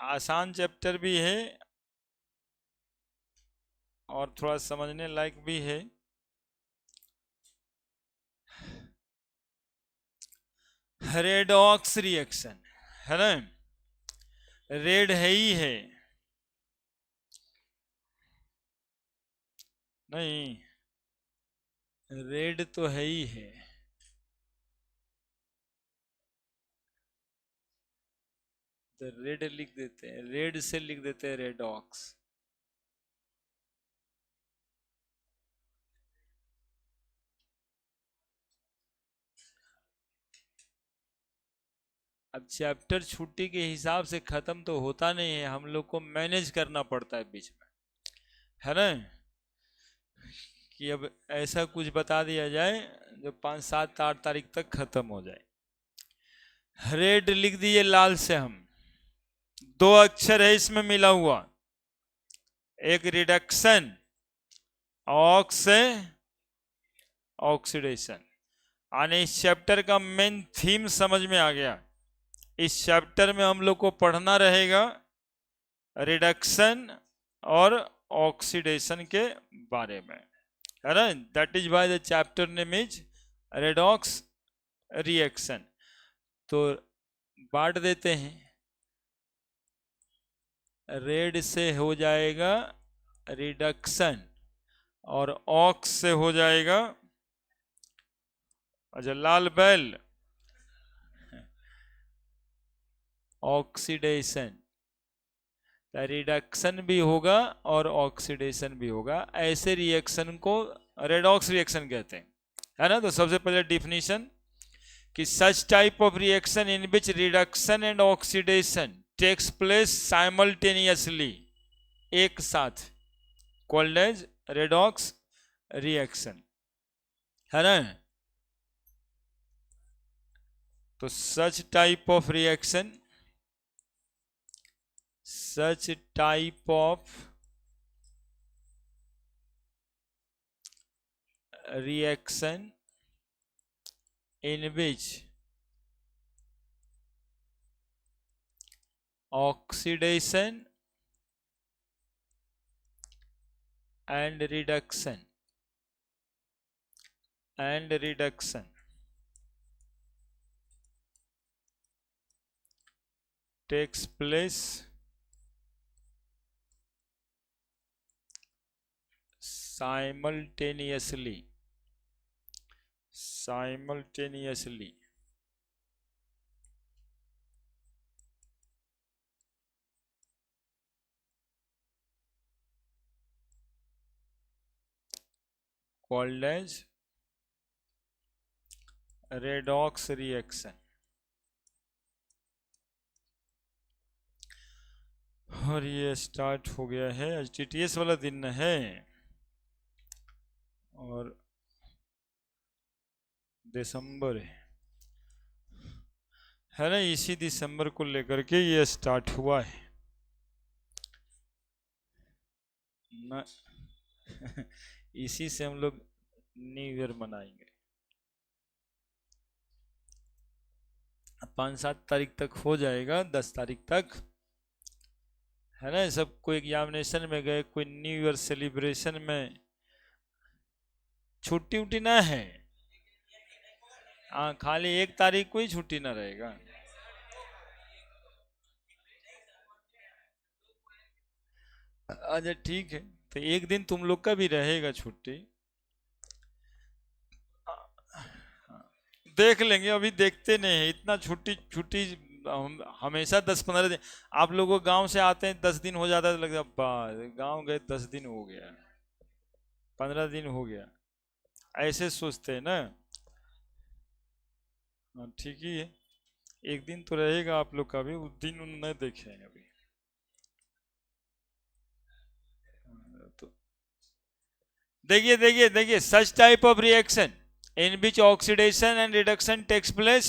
आसान चैप्टर भी है और थोड़ा समझने लायक भी है। रेडॉक्स रिएक्शन है ना, रेड है ही है, नहीं रेड तो है ही है। तो रेड लिख देते हैं, रेड से लिख देते हैं रेडॉक्स। अब चैप्टर छुट्टी के हिसाब से खत्म तो होता नहीं है, हम लोग को मैनेज करना पड़ता है बीच में, है ना, कि अब ऐसा कुछ बता दिया जाए जो 5, 7, 8 तारीख तक खत्म हो जाए। रेड लिख दिए लाल से हम, 2 अक्षर है इसमें मिला हुआ, एक रिडक्शन, ऑक्स से ऑक्सीडेशन। यानी इस चैप्टर का मेन थीम समझ में आ गया। इस चैप्टर में हम लोग को पढ़ना रहेगा रिडक्शन और ऑक्सीडेशन के बारे में, है ना। That is why the chapter name is redox reaction. तो बांट देते हैं, रेड से हो जाएगा रिडक्शन और ऑक्स से हो जाएगा, अच्छा लाल बैल, ऑक्सीडेशन। रिडक्शन भी होगा और ऑक्सीडेशन भी होगा, ऐसे रिएक्शन को रेडॉक्स रिएक्शन कहते हैं, है ना। तो सबसे पहले डिफिनीशन कि such type of reaction in which reduction and oxidation takes place simultaneously, एक साथ, कॉल्ड एज रेडॉक्स रिएक्शन, है ना। तो such type of reaction, such type of reaction in which oxidation and reduction takes place simultaneously called as redox reaction। और ये start हो गया है, आज TTS वाला दिन है और दिसंबर है ना, इसी दिसंबर को लेकर के ये स्टार्ट हुआ है ना। इसी से हम लोग न्यू ईयर मनाएंगे, 5, 7 तारीख तक हो जाएगा, 10 तारीख तक, है ना। सब कोई एग्जामिनेशन में गए, कोई न्यू ईयर सेलिब्रेशन में, छुट्टी उट्टी ना है, हाँ खाली 1 तारीख को ही छुट्टी ना रहेगा। अच्छा ठीक है, तो एक दिन तुम लोग का भी रहेगा छुट्टी, देख लेंगे, अभी देखते नहीं है इतना छुट्टी छुट्टी। हमेशा 10, 15 दिन, आप लोगों गांव से आते हैं 10 दिन हो जाता है तो लगता है गांव गए 10 दिन हो गया, 15 दिन हो गया, ऐसे सोचते हैं ना। हाँ ठीक ही है, एक दिन तो रहेगा आप लोग का भी, उस दिन न देखे हैं अभी। तो देखिए देखिए देखिए, such type of reaction in which oxidation and reduction takes place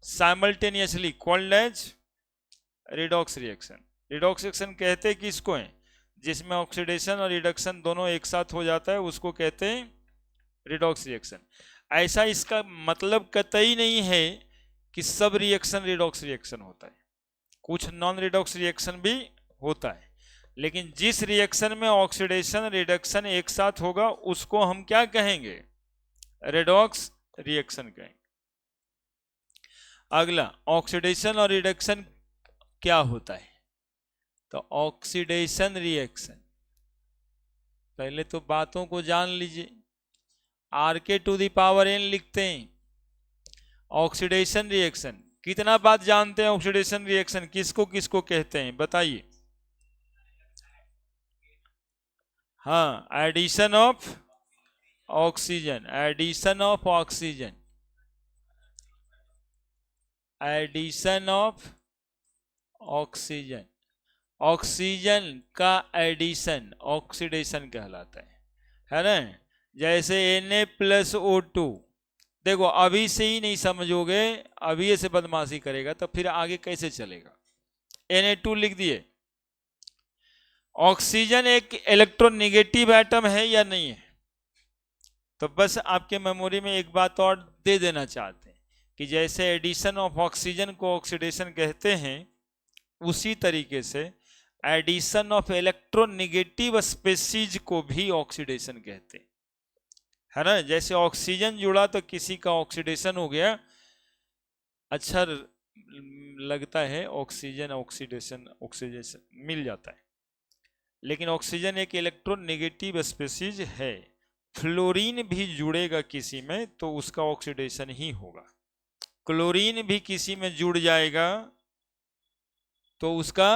simultaneously called as redox reaction. Redox reaction कहते किसको हैं, जिसमें ऑक्सीडेशन और रिडक्शन दोनों एक साथ हो जाता है, उसको कहते हैं रिडॉक्स रिएक्शन। ऐसा इसका मतलब कतई नहीं है कि सब रिएक्शन रिडॉक्स रिएक्शन होता है, कुछ नॉन रिडॉक्स रिएक्शन भी होता है, लेकिन जिस रिएक्शन में ऑक्सीडेशन रिडक्शन एक साथ होगा उसको हम क्या कहेंगे? रेडॉक्स रिएक्शन कहेंगे। अगला, ऑक्सीडेशन और रिडक्शन क्या होता है? तो ऑक्सीडेशन रिएक्शन, पहले तो बातों को जान लीजिए। Rk⁴n लिखते हैं। ऑक्सीडेशन रिएक्शन, कितना बात जानते हैं? ऑक्सीडेशन रिएक्शन किसको किसको कहते हैं बताइए? हाँ, addition of oxygen, addition of oxygen, addition of oxygen, oxygen का एडिशन ऑक्सीडेशन कहलाता है ना? जैसे Na+O2, देखो अभी से ही नहीं समझोगे, अभी से बदमाशी करेगा तो फिर आगे कैसे चलेगा? Na2 लिख दिए। ऑक्सीजन एक इलेक्ट्रोनेगेटिव एटम है या नहीं है? तो बस आपके मेमोरी में एक बात और दे देना चाहते हैं कि जैसे एडिशन ऑफ ऑक्सीजन को ऑक्सीडेशन कहते हैं, उसी तरीके से एडिशन ऑफ इलेक्ट्रोनेगेटिव स्पेसीज को भी ऑक्सीडेशन कहते हैं, है ना? जैसे ऑक्सीजन जुड़ा तो किसी का ऑक्सीडेशन हो गया, अच्छा लगता है, ऑक्सीजन ऑक्सीडेशन ऑक्सीडेशन मिल जाता है, लेकिन ऑक्सीजन एक इलेक्ट्रोनेगेटिव स्पेसीज है। फ्लोरीन भी जुड़ेगा किसी में तो उसका ऑक्सीडेशन ही होगा, क्लोरीन भी किसी में जुड़ जाएगा तो उसका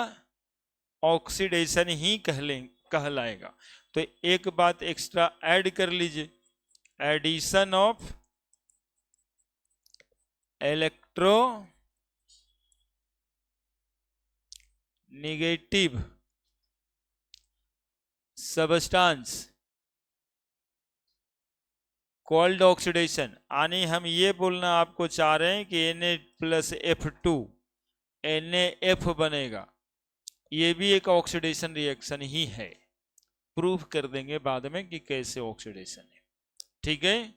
ऑक्सीडेशन ही कहलाएगा। तो एक बात एक्स्ट्रा ऐड कर लीजिए, addition of electronegative substance called oxidation. यानी हम ये बोलना आपको चाह रहे हैं कि Na+F2 NaF बनेगा, ये भी एक ऑक्सीडेशन रिएक्शन ही है। प्रूफ कर देंगे बाद में कि कैसे ऑक्सीडेशन है, ठीक है?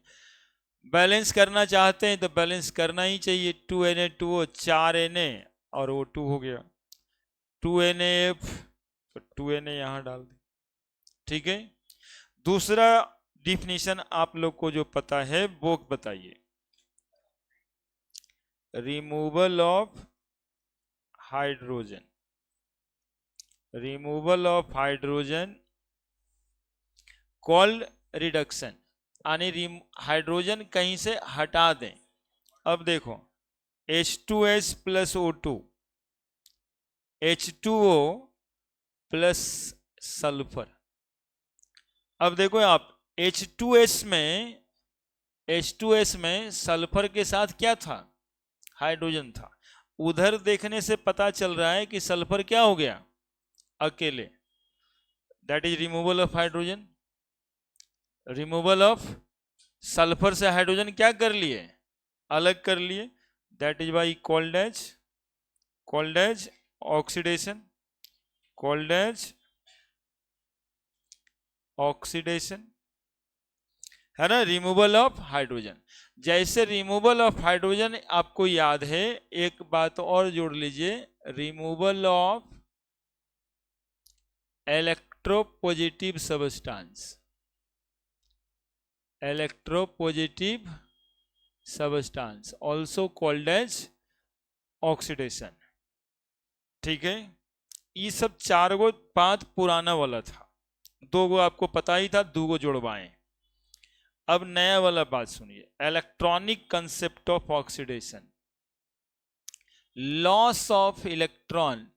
बैलेंस करना चाहते हैं तो बैलेंस करना ही चाहिए। 2Na2O 4Na और O2 हो गया 2NaF, तो 2Na यहां डाल दें, ठीक है? दूसरा डिफिनीशन आप लोग को जो पता है वो बताइए। Removal of hydrogen, removal of hydrogen called reduction, यानी हाइड्रोजन कहीं से हटा दें। अब देखो H2S + O2, H2O plus sulphur. अब देखो आप H2S में सल्फर के साथ क्या था? हाइड्रोजन था। उधर देखने से पता चल रहा है कि सल्फर क्या हो गया? अकेले। That is removal of hydrogen. Removal of sulphur से हाइड्रोजन क्या कर लिए? अलग कर लिए। That is by called as oxidation, called as oxidation, है ना? Removal of hydrogen. जैसे रिमूवल ऑफ हाइड्रोजन आपको याद है, एक बात और जोड़ लीजिए, removal of electropositive substance, electropositive substance also called as oxidation, ठीक है? ये सब 4 गो बात पुराना वाला था, 2 गो आपको पता ही था, 2 गो जोड़वाएं। अब नया वाला बात सुनिए, electronic concept of oxidation. Loss of electron,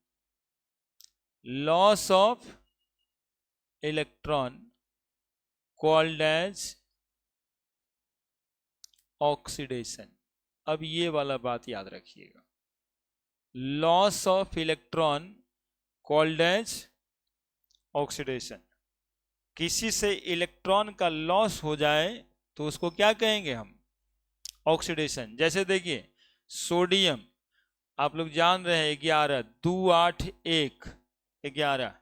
loss of electron called as oxidation. अब ये वाला बात याद रखिएगा, loss of electron called as oxidation. किसी से इलेक्ट्रॉन का लॉस हो जाए तो उसको क्या कहेंगे हम? ऑक्सीडेशन। जैसे देखिए सोडियम, आप लोग जान रहे हैं 11 2 8 1 11,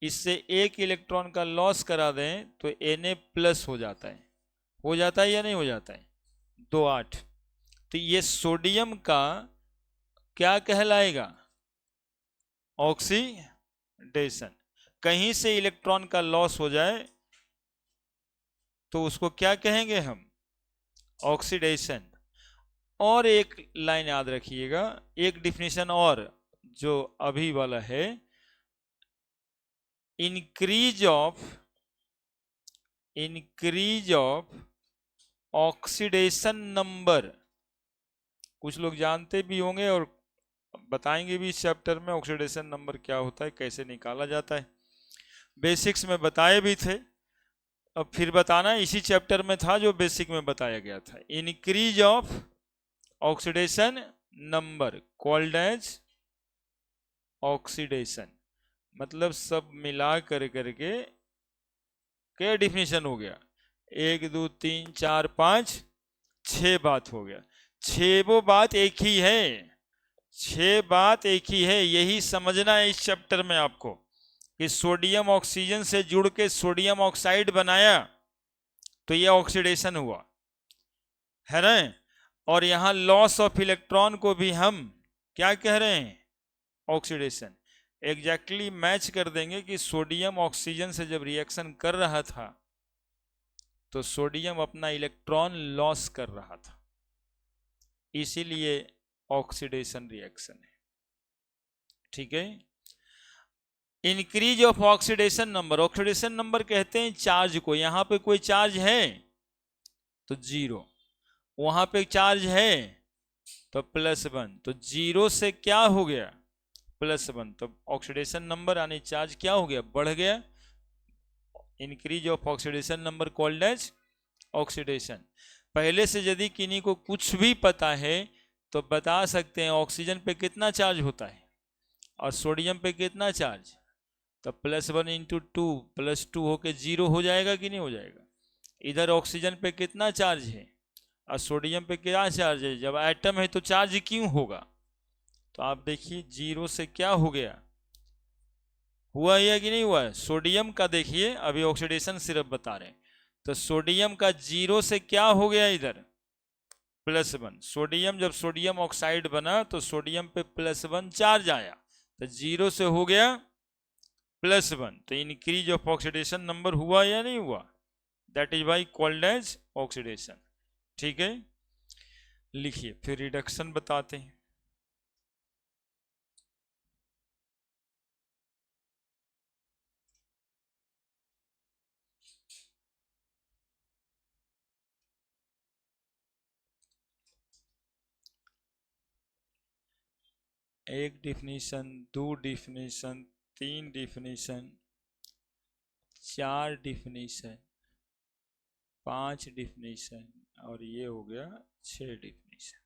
इससे एक इलेक्ट्रॉन का लॉस करा दें तो Na+ हो जाता है या नहीं हो जाता है? 2 8। तो ये सोडियम का क्या कहलाएगा? ऑक्सीडेशन। कहीं से इलेक्ट्रॉन का लॉस हो जाए तो उसको क्या कहेंगे हम? ऑक्सीडेशन। और एक लाइन याद रखिएगा, एक डिफिनेशन और जो अभी वाला है, इंक्रीज ऑफ ऑक्सीडेशन नंबर। कुछ लोग जानते भी होंगे और बताएंगे भी इस चैप्टर में ऑक्सीडेशन नंबर क्या होता है, कैसे निकाला जाता है। बेसिक्स में बताए भी थे, अब फिर बताना इसी चैप्टर में था जो बेसिक में बताया गया था। Increase of oxidation number called as oxidation. मतलब सब मिला कर करके क्या डिफिनेशन हो गया? 1 2 3 4 5 6 बात हो गया। 6 वो बात एक ही है, 6 बात एक ही है। यही समझना है इस चैप्टर में आपको कि सोडियम ऑक्सीजन से जुड़ के सोडियम ऑक्साइड बनाया तो ये ऑक्सीडेशन हुआ, है ना। और यहां लॉस ऑफ इलेक्ट्रॉन को भी हम क्या कह रहे हैं? ऑक्सीडेशन। एग्जैक्टली मैच कर देंगे कि सोडियम ऑक्सीजन से जब रिएक्शन कर रहा था तो सोडियम अपना इलेक्ट्रॉन लॉस कर रहा था, इसीलिए ऑक्सीडेशन रिएक्शन है। ठीक है। Increase of oxidation number, oxidation number कहते हैं चार्ज को। यहां पे कोई चार्ज है तो 0, वहां पे चार्ज है तो +1, तो 0 से क्या हो गया? +1। तो ऑक्सीडेशन नंबर यानी चार्ज क्या हो गया? बढ़ गया। Increase of oxidation number called as oxidation. पहले से यदि किन्हीं को कुछ भी पता है तो बता सकते हैं ऑक्सीजन पे कितना चार्ज होता है और सोडियम पे कितना चार्ज, तो +1 × 2 +2 होके 0 हो जाएगा कि नहीं हो जाएगा? इधर ऑक्सीजन पे कितना चार्ज है और सोडियम पे क्या चार्ज है? जब एटम है तो चार्ज क्यों होगा? तो आप देखिए 0 से क्या हो गया, हुआ है कि नहीं हुआ है? सोडियम का देखिए, अभी ऑक्सीडेशन सिर्फ बता रहे हैं, तो सोडियम का 0 से क्या हो गया? इधर +1। सोडियम जब सोडियम ऑक्साइड बना तो सोडियम पे +1 चार्ज आया, तो 0 से हो गया +1। तो इंक्रीज ऑफ ऑक्सीडेशन नंबर हुआ या नहीं हुआ? That is why called as oxidation. ठीक है, लिखिए फिर रिडक्शन बताते हैं। एक definition, 2 definition, 3 definition, 4 definition, 5 definition और ये हो गया 6 डिफिनीशन।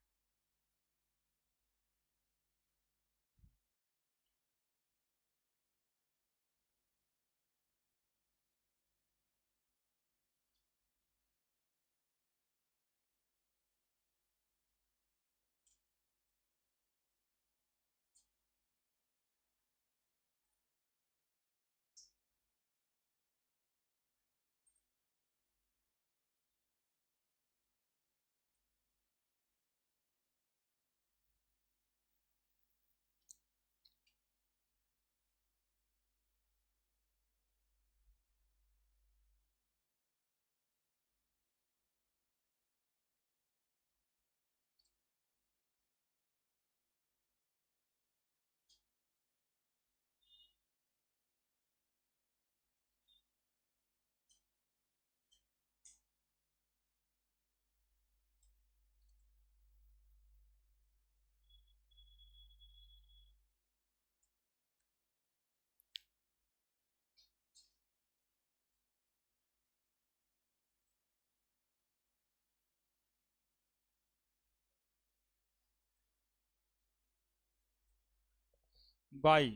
बाई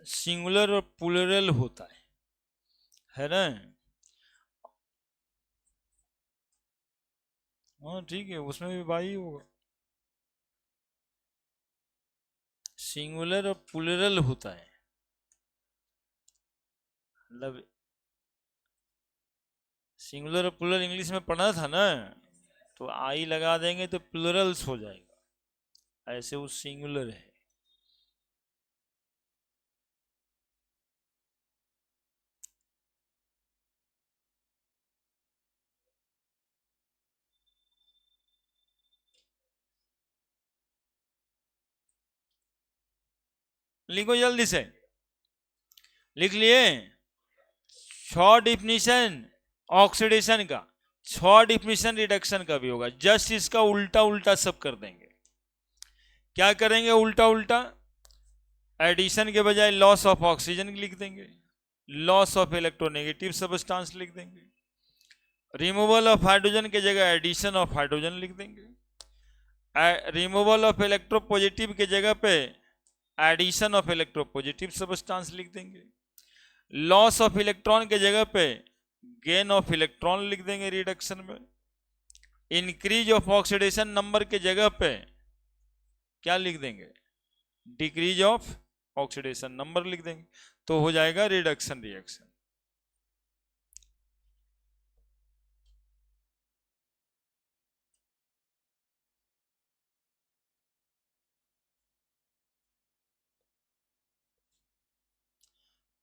सिंगुलर और प्लूरल होता है ना। हाँ ठीक है, उसमें भी बाई होगा। सिंगुलर और प्लूरल होता है, मतलब सिंगुलर और प्लूरल इंग्लिश में पढ़ा था ना, तो आई लगा देंगे तो प्लूरल्स हो जाएगा, ऐसे वो सिंगुलर है। लिखो जल्दी से, लिख लिए। 6 डिफिनीशन ऑक्सीडेशन का, 6 डिफिनीशन रिडक्शन का भी होगा। जस्ट इसका उल्टा उल्टा सब कर देंगे। क्या करेंगे उल्टा उल्टा? एडिशन के बजाय लॉस ऑफ ऑक्सीजन लिख देंगे, लॉस ऑफ इलेक्ट्रोनेगेटिव सब्सटेंस लिख देंगे, रिमूवल ऑफ हाइड्रोजन के जगह एडिशन ऑफ हाइड्रोजन लिख देंगे, रिमूवल ऑफ इलेक्ट्रोपॉजिटिव के जगह पे एडिशन ऑफ इलेक्ट्रोपॉजिटिव सब्सटेंस लिख देंगे, लॉस ऑफ इलेक्ट्रॉन के जगह पे गेन ऑफ इलेक्ट्रॉन लिख देंगे रिडक्शन में, इंक्रीज ऑफ ऑक्सीडेशन नंबर के जगह पे क्या लिख देंगे? डिक्रीज ऑफ ऑक्सीडेशन नंबर लिख देंगे, तो हो जाएगा रिडक्शन रिएक्शन।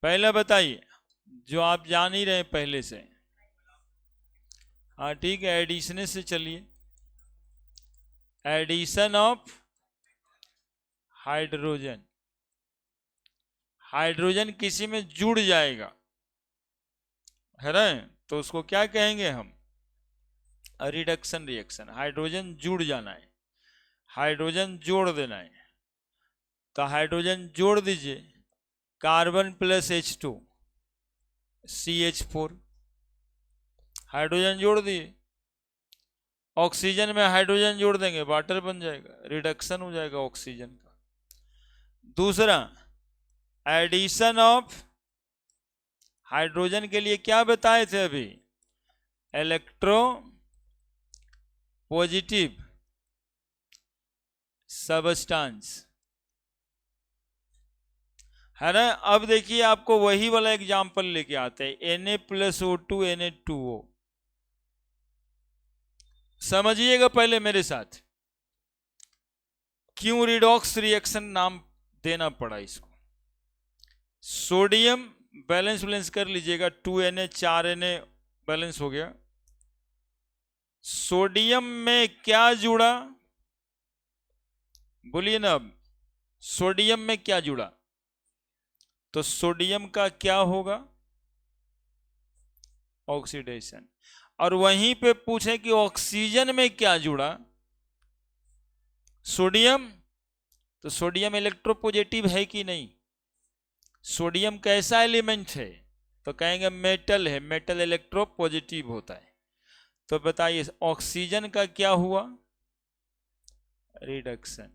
पहला बताइए जो आप जान ही रहे पहले से। हाँ ठीक है, एडिशन से चलिए। एडिशन ऑफ हाइड्रोजन, हाइड्रोजन किसी में जुड़ जाएगा है ना, तो उसको क्या कहेंगे हम? Reduction reaction. हाइड्रोजन जुड़ जाना है, हाइड्रोजन जोड़ देना है, तो हाइड्रोजन जोड़ दीजिए, carbon plus H2 CH4, hydrogen जोड़ दिए। ऑक्सीजन में हाइड्रोजन जोड़ देंगे, वाटर बन जाएगा, रिडक्शन हो जाएगा ऑक्सीजन का। दूसरा, एडिशन ऑफ हाइड्रोजन के लिए क्या बताए थे अभी? इलेक्ट्रो पॉजिटिव सब्सटेंस है ना। अब देखिए आपको वही वाला एग्जाम्पल लेके आते हैं, Na+O2 Na2O। समझिएगा पहले मेरे साथ, क्यों रिडॉक्स रिएक्शन नाम देना पड़ा इसको। सोडियम बैलेंस बैलेंस कर लीजिएगा, 2Na 4Na बैलेंस हो गया। सोडियम में क्या जुड़ा? बोलिए ना, अब सोडियम में क्या जुड़ा? तो सोडियम का क्या होगा? ऑक्सीडेशन। और वहीं पे पूछे कि ऑक्सीजन में क्या जुड़ा? सोडियम। तो सोडियम इलेक्ट्रोपॉजिटिव है कि नहीं? सोडियम कैसा एलिमेंट है? तो कहेंगे मेटल है, मेटल इलेक्ट्रोपॉजिटिव होता है। तो बताइए ऑक्सीजन का क्या हुआ? रिडक्शन।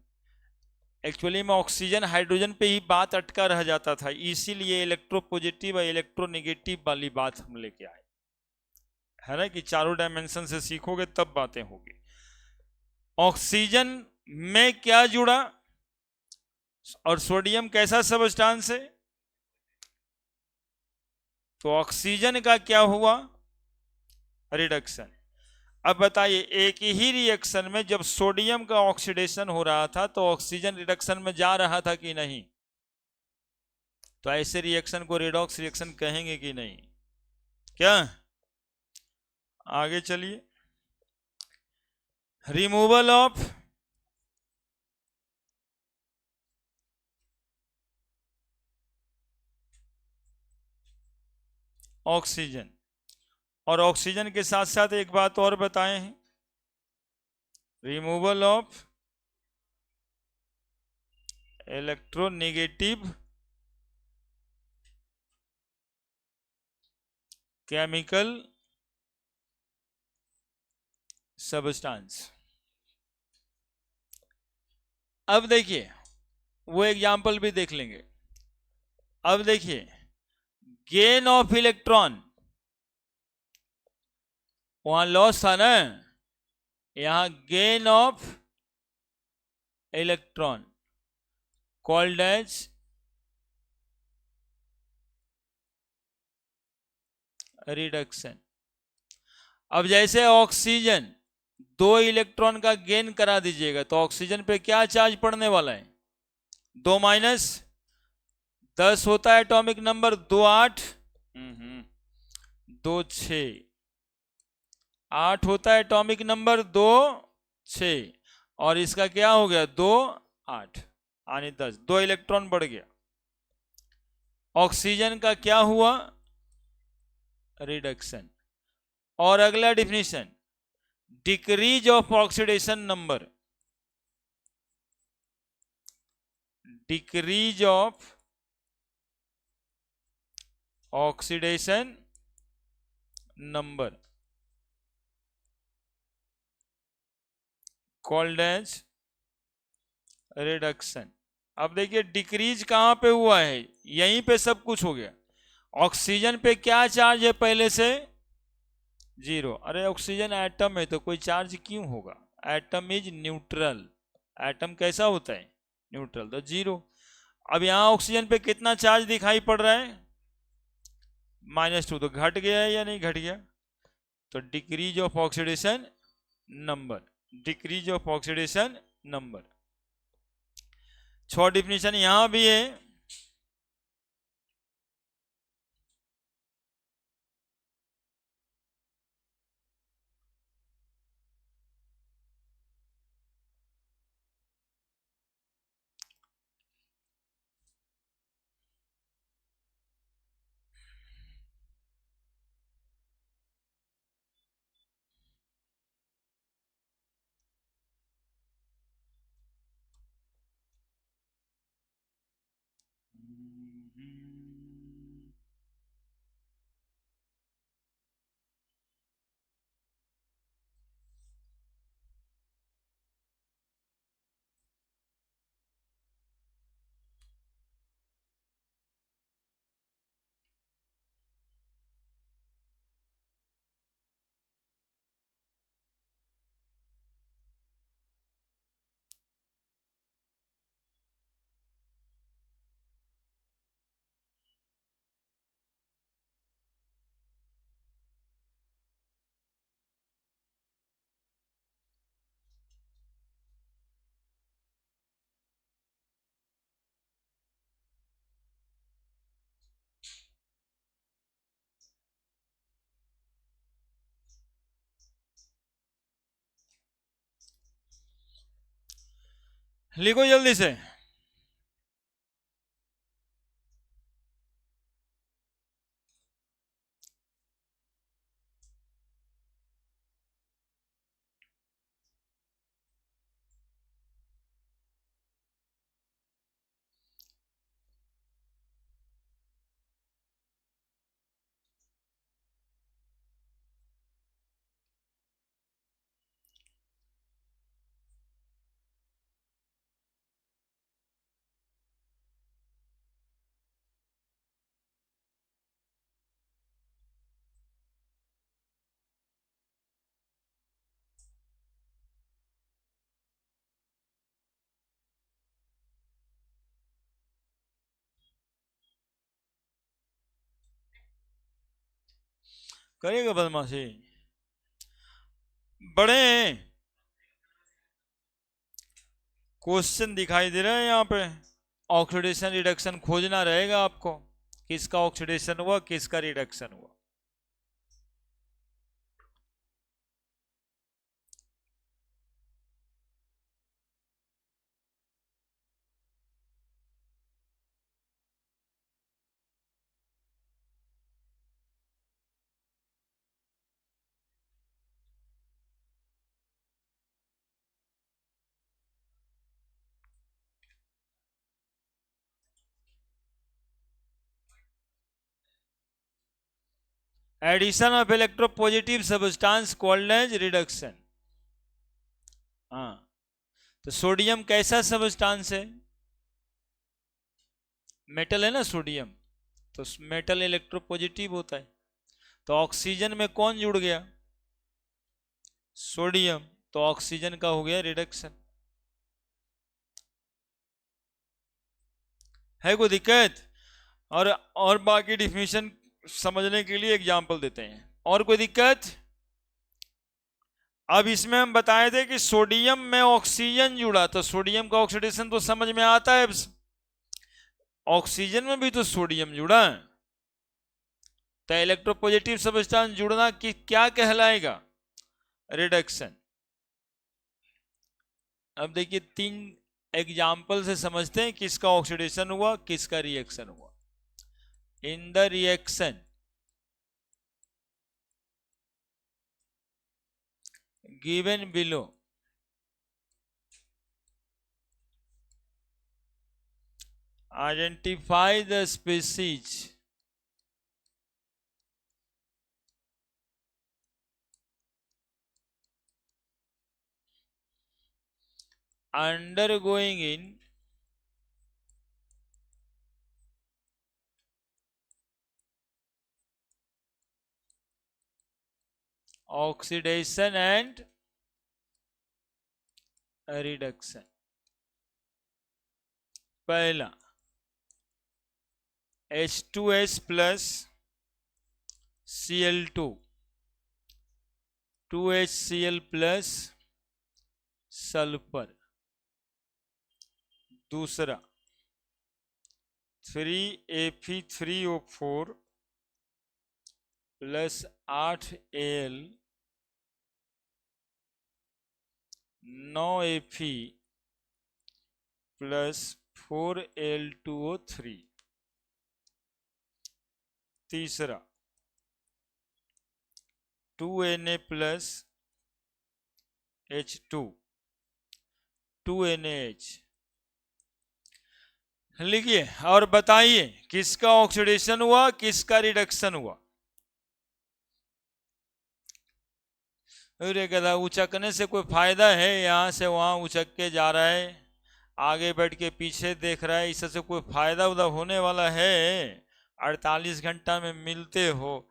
एक्चुअली में ऑक्सीजन हाइड्रोजन पे ही बात अटका रह जाता था, इसीलिए इलेक्ट्रोपॉजिटिव और इलेक्ट्रोनेगेटिव वाली बात हम लेके आए, है ना, कि चारों डायमेंशन से सीखोगे तब बातें होगी। ऑक्सीजन में क्या जुड़ा? और सोडियम कैसा सब्सटेंस है? तो ऑक्सीजन का क्या हुआ? रिडक्शन। अब बताइए एक ही रिएक्शन में जब सोडियम का ऑक्सीडेशन हो रहा था तो ऑक्सीजन रिडक्शन में जा रहा था कि नहीं? तो ऐसे रिएक्शन को रिडॉक्स रिएक्शन कहेंगे कि नहीं? क्या? आगे चलिए। रिमूवल ऑफ ऑक्सीजन, और ऑक्सीजन के साथ साथ एक बात और बताए हैं, removal of electronegative chemical substance. अब देखिए वो एग्जाम्पल भी देख लेंगे। अब देखिए गेन ऑफ इलेक्ट्रॉन, वहां लॉस था ना, यहां gain of electron called as reduction. अब जैसे ऑक्सीजन 2 इलेक्ट्रॉन का गेन करा दीजिएगा तो ऑक्सीजन पे क्या चार्ज पड़ने वाला है? 2 माइनस 10 होता है एटॉमिक नंबर, 2 8 2 6 8 होता है एटॉमिक नंबर, 2 6 और इसका क्या हो गया? 2 8 यानी 10, 2 इलेक्ट्रॉन बढ़ गया। ऑक्सीजन का क्या हुआ? रिडक्शन। और अगला definition, decrease of oxidation number, decrease of oxidation number called as reduction. अब देखिए डिक्रीज कहां पे हुआ है, यहीं पे सब कुछ हो गया। ऑक्सीजन पे क्या चार्ज है पहले से? जीरो। अरे ऑक्सीजन एटम है तो कोई चार्ज क्यों होगा? Atom is neutral. एटम कैसा होता है? न्यूट्रल, तो जीरो। अब यहां ऑक्सीजन पे कितना चार्ज दिखाई पड़ रहा है? -2। तो घट गया है या नहीं घट गया? तो decrease of oxidation number, decrease of oxidation number. 6 definition यहां भी है। लिखो जल्दी से। करेगा बदमाशी, बड़े हैं। क्वेश्चन दिखाई दे रहा है यहाँ पे, ऑक्सीडेशन रिडक्शन खोजना रहेगा आपको, किसका ऑक्सीडेशन हुआ किसका रिडक्शन हुआ। Addition of electropositive substance called as reduction. हाँ, तो सोडियम कैसा सब्सटेंस है? मेटल है ना सोडियम, तो मेटल इलेक्ट्रोपॉजिटिव होता है। तो ऑक्सीजन में कौन जुड़ गया? सोडियम, तो ऑक्सीजन का हो गया रिडक्शन। है कोई दिक्कत? और बाकी डिफिनीशन समझने के लिए एग्जांपल देते हैं। और कोई दिक्कत? अब इसमें हम बताए थे कि सोडियम में ऑक्सीजन जुड़ा, तो सोडियम का ऑक्सीडेशन तो समझ में आता है। ऑक्सीजन में भी तो सोडियम जुड़ा है, तो इलेक्ट्रोपॉजिटिव सब्सटेंस जुड़ना कि क्या कहलाएगा? रिडक्शन। अब देखिए 3 एग्जाम्पल से समझते हैं किसका ऑक्सीडेशन हुआ किसका रिएक्शन हुआ। in the reaction given below, identify the species undergoing in oxidation and reduction. पहला H2S plus Cl2, 2HCl plus sulphur. दूसरा 3Fe3O4 plus 8Al 9Fe plus 4Al2O3। तीसरा 2Na प्लस H2 2NaH। लिखिए और बताइए किसका ऑक्सीडेशन हुआ, किसका रिडक्शन हुआ। अरे गधा, उचकने से कोई फायदा है? यहां से वहां उचक के जा रहा है, आगे बैठ के पीछे देख रहा है, इससे कोई फायदा उदा होने वाला है? 48 घंटा में मिलते हो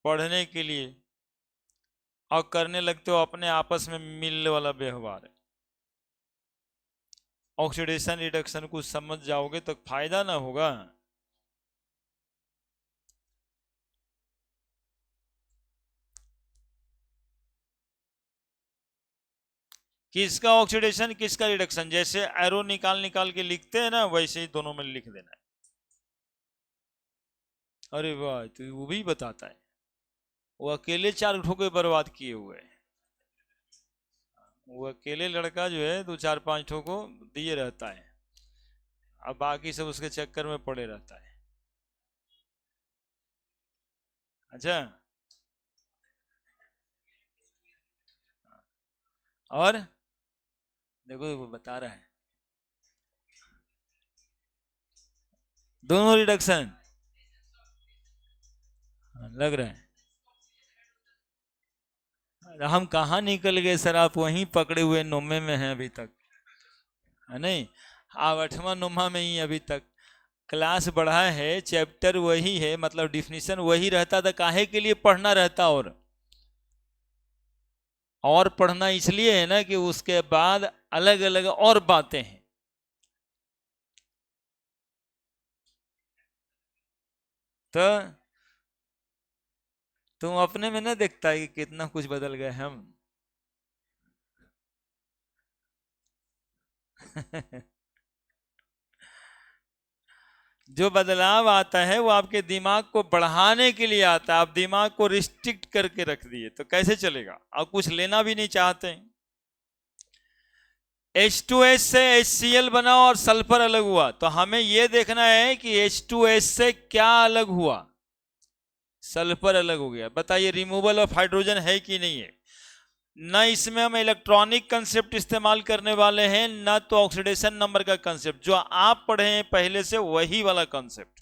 पढ़ने के लिए और करने लगते हो अपने आपस में मिलने वाला व्यवहार। ऑक्सीडेशन रिडक्शन को समझ जाओगे तो फायदा ना होगा। किसका ऑक्सीडेशन किसका रिडक्शन, जैसे एरो निकाल निकाल के लिखते हैं ना, वैसे ही दोनों में लिख देना है। अरे वाह, तो वो भी बताता है। वो अकेले 4 ठोके बर्बाद किए हुए हैं। वो अकेले लड़का जो है 2 4 5 ठोको दिए रहता है, अब बाकी सब उसके चक्कर में पड़े रहता है। अच्छा, और देखो वो बता रहा है दोनों रिडक्शन लग रहा है। हम कहाँ निकल गए सर, आप वहीं पकड़े हुए नोमे में हैं अभी तक, है नहीं? आप 8वां नोमा में ही अभी तक। क्लास बढ़ा है, चैप्टर वही है, मतलब डिफिनीशन वही रहता था, काहे के लिए पढ़ना रहता? और पढ़ना इसलिए है ना कि उसके बाद अलग अलग और बातें हैं। तो तुम अपने में ना देखता है कि कितना कुछ बदल गए हम। जो बदलाव आता है वो आपके दिमाग को बढ़ाने के लिए आता है। आप दिमाग को रिस्ट्रिक्ट करके रख दिए तो कैसे चलेगा? आप कुछ लेना भी नहीं चाहते। H2S से HCl बना और सल्फर अलग हुआ, तो हमें यह देखना है कि H2S से क्या अलग हुआ। सल्फर अलग हो गया। बताइए रिमूवल ऑफ हाइड्रोजन है कि नहीं है? ना इसमें हम इलेक्ट्रॉनिक कंसेप्ट इस्तेमाल करने वाले हैं, ना तो ऑक्सीडेशन नंबर का कंसेप्ट जो आप पढ़े हैं पहले से वही वाला कंसेप्ट।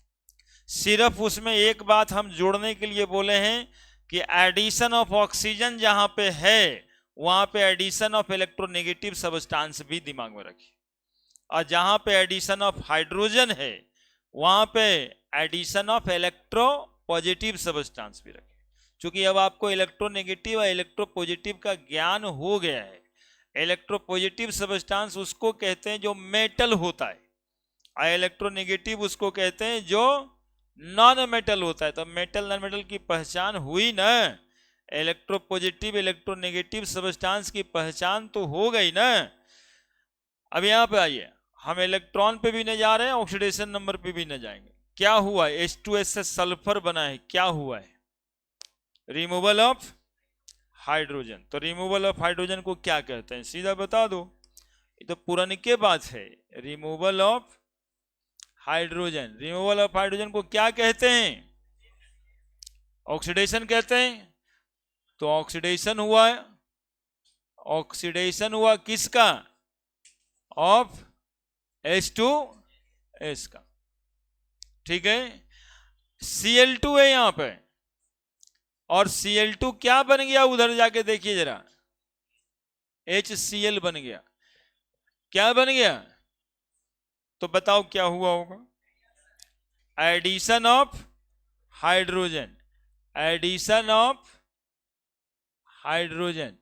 सिर्फ उसमें एक बात हम जोड़ने के लिए बोले हैं कि एडिशन ऑफ ऑक्सीजन जहां पे है वहां पे एडिशन ऑफ इलेक्ट्रोनेगेटिव सब्सटेंस भी दिमाग में रखिए, और जहां पे एडिशन ऑफ हाइड्रोजन है वहां पे addition of electropositive substance भी रखिए। क्योंकि अब आपको इलेक्ट्रोनेगेटिव और इलेक्ट्रो पॉजिटिव का ज्ञान हो गया है। इलेक्ट्रो पॉजिटिव सब्सटेंस उसको कहते हैं जो मेटल होता है, और इलेक्ट्रोनेगेटिव उसको कहते हैं जो नॉन मेटल होता है। तो मेटल नॉन मेटल की पहचान हुई ना, electro positive electro negative substance की पहचान तो हो गई ना। अब यहां पे आइए, हम इलेक्ट्रॉन पे भी न जा रहे हैं, ऑक्सीडेशन नंबर पे भी न जाएंगे। क्या हुआ? H2S से सल्फर बना है, क्या हुआ है? Removal of hydrogen. तो रिमूवल ऑफ हाइड्रोजन को क्या कहते हैं, सीधा बता दो, ये तो पुराने के बात है। Removal of hydrogen. Removal of hydrogen को क्या कहते हैं? ऑक्सीडेशन कहते हैं। तो ऑक्सीडेशन हुआ, ऑक्सीडेशन हुआ किसका? ऑफ H2S का। ठीक है, Cl2 है यहां पे, और Cl2 क्या बन गया? उधर जाके देखिए जरा, HCl बन गया। क्या बन गया? तो बताओ क्या हुआ होगा? Addition of hydrogen, addition of hydrogen,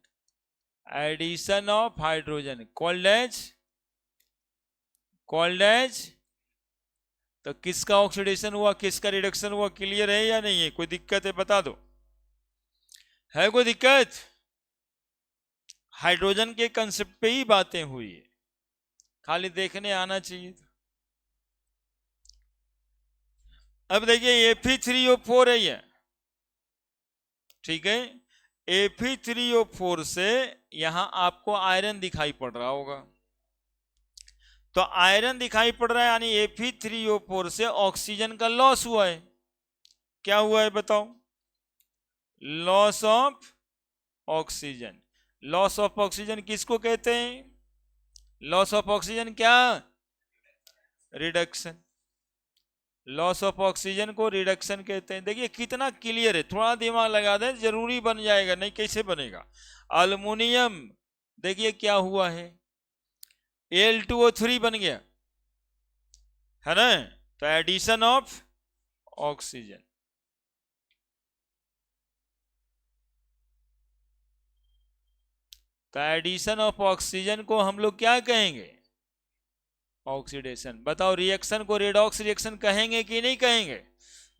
addition of hydrogen called as. तो किसका ऑक्सीडेशन हुआ, किसका रिडक्शन हुआ? क्लियर है या नहीं है? कोई दिक्कत है बता दो, है कोई दिक्कत? हाइड्रोजन के कंसेप्ट पे ही बातें हुई है, खाली देखने आना चाहिए। अब देखिए Fe3O4 है ये, ठीक है। Fe3O4 से यहां आपको आयरन दिखाई पड़ रहा होगा, तो आयरन दिखाई पड़ रहा है, यानी Fe3O4 से ऑक्सीजन का लॉस हुआ है। क्या हुआ है बताओ? Loss of oxygen. Loss of oxygen किसको कहते हैं? लॉस ऑफ ऑक्सीजन क्या? रिडक्शन। लॉस ऑफ ऑक्सीजन को रिडक्शन कहते हैं। देखिए कितना क्लियर है, थोड़ा दिमाग लगा दें, जरूरी बन जाएगा, नहीं कैसे बनेगा? अल्युमिनियम, देखिए क्या हुआ है, Al2O3 बन गया, है ना? तो एडिशन ऑफ ऑक्सीजन। तो एडिशन ऑफ ऑक्सीजन को हम लोग क्या कहेंगे? ऑक्सीडेशन। बताओ रिएक्शन को रेडॉक्स रिएक्शन कहेंगे कि नहीं कहेंगे?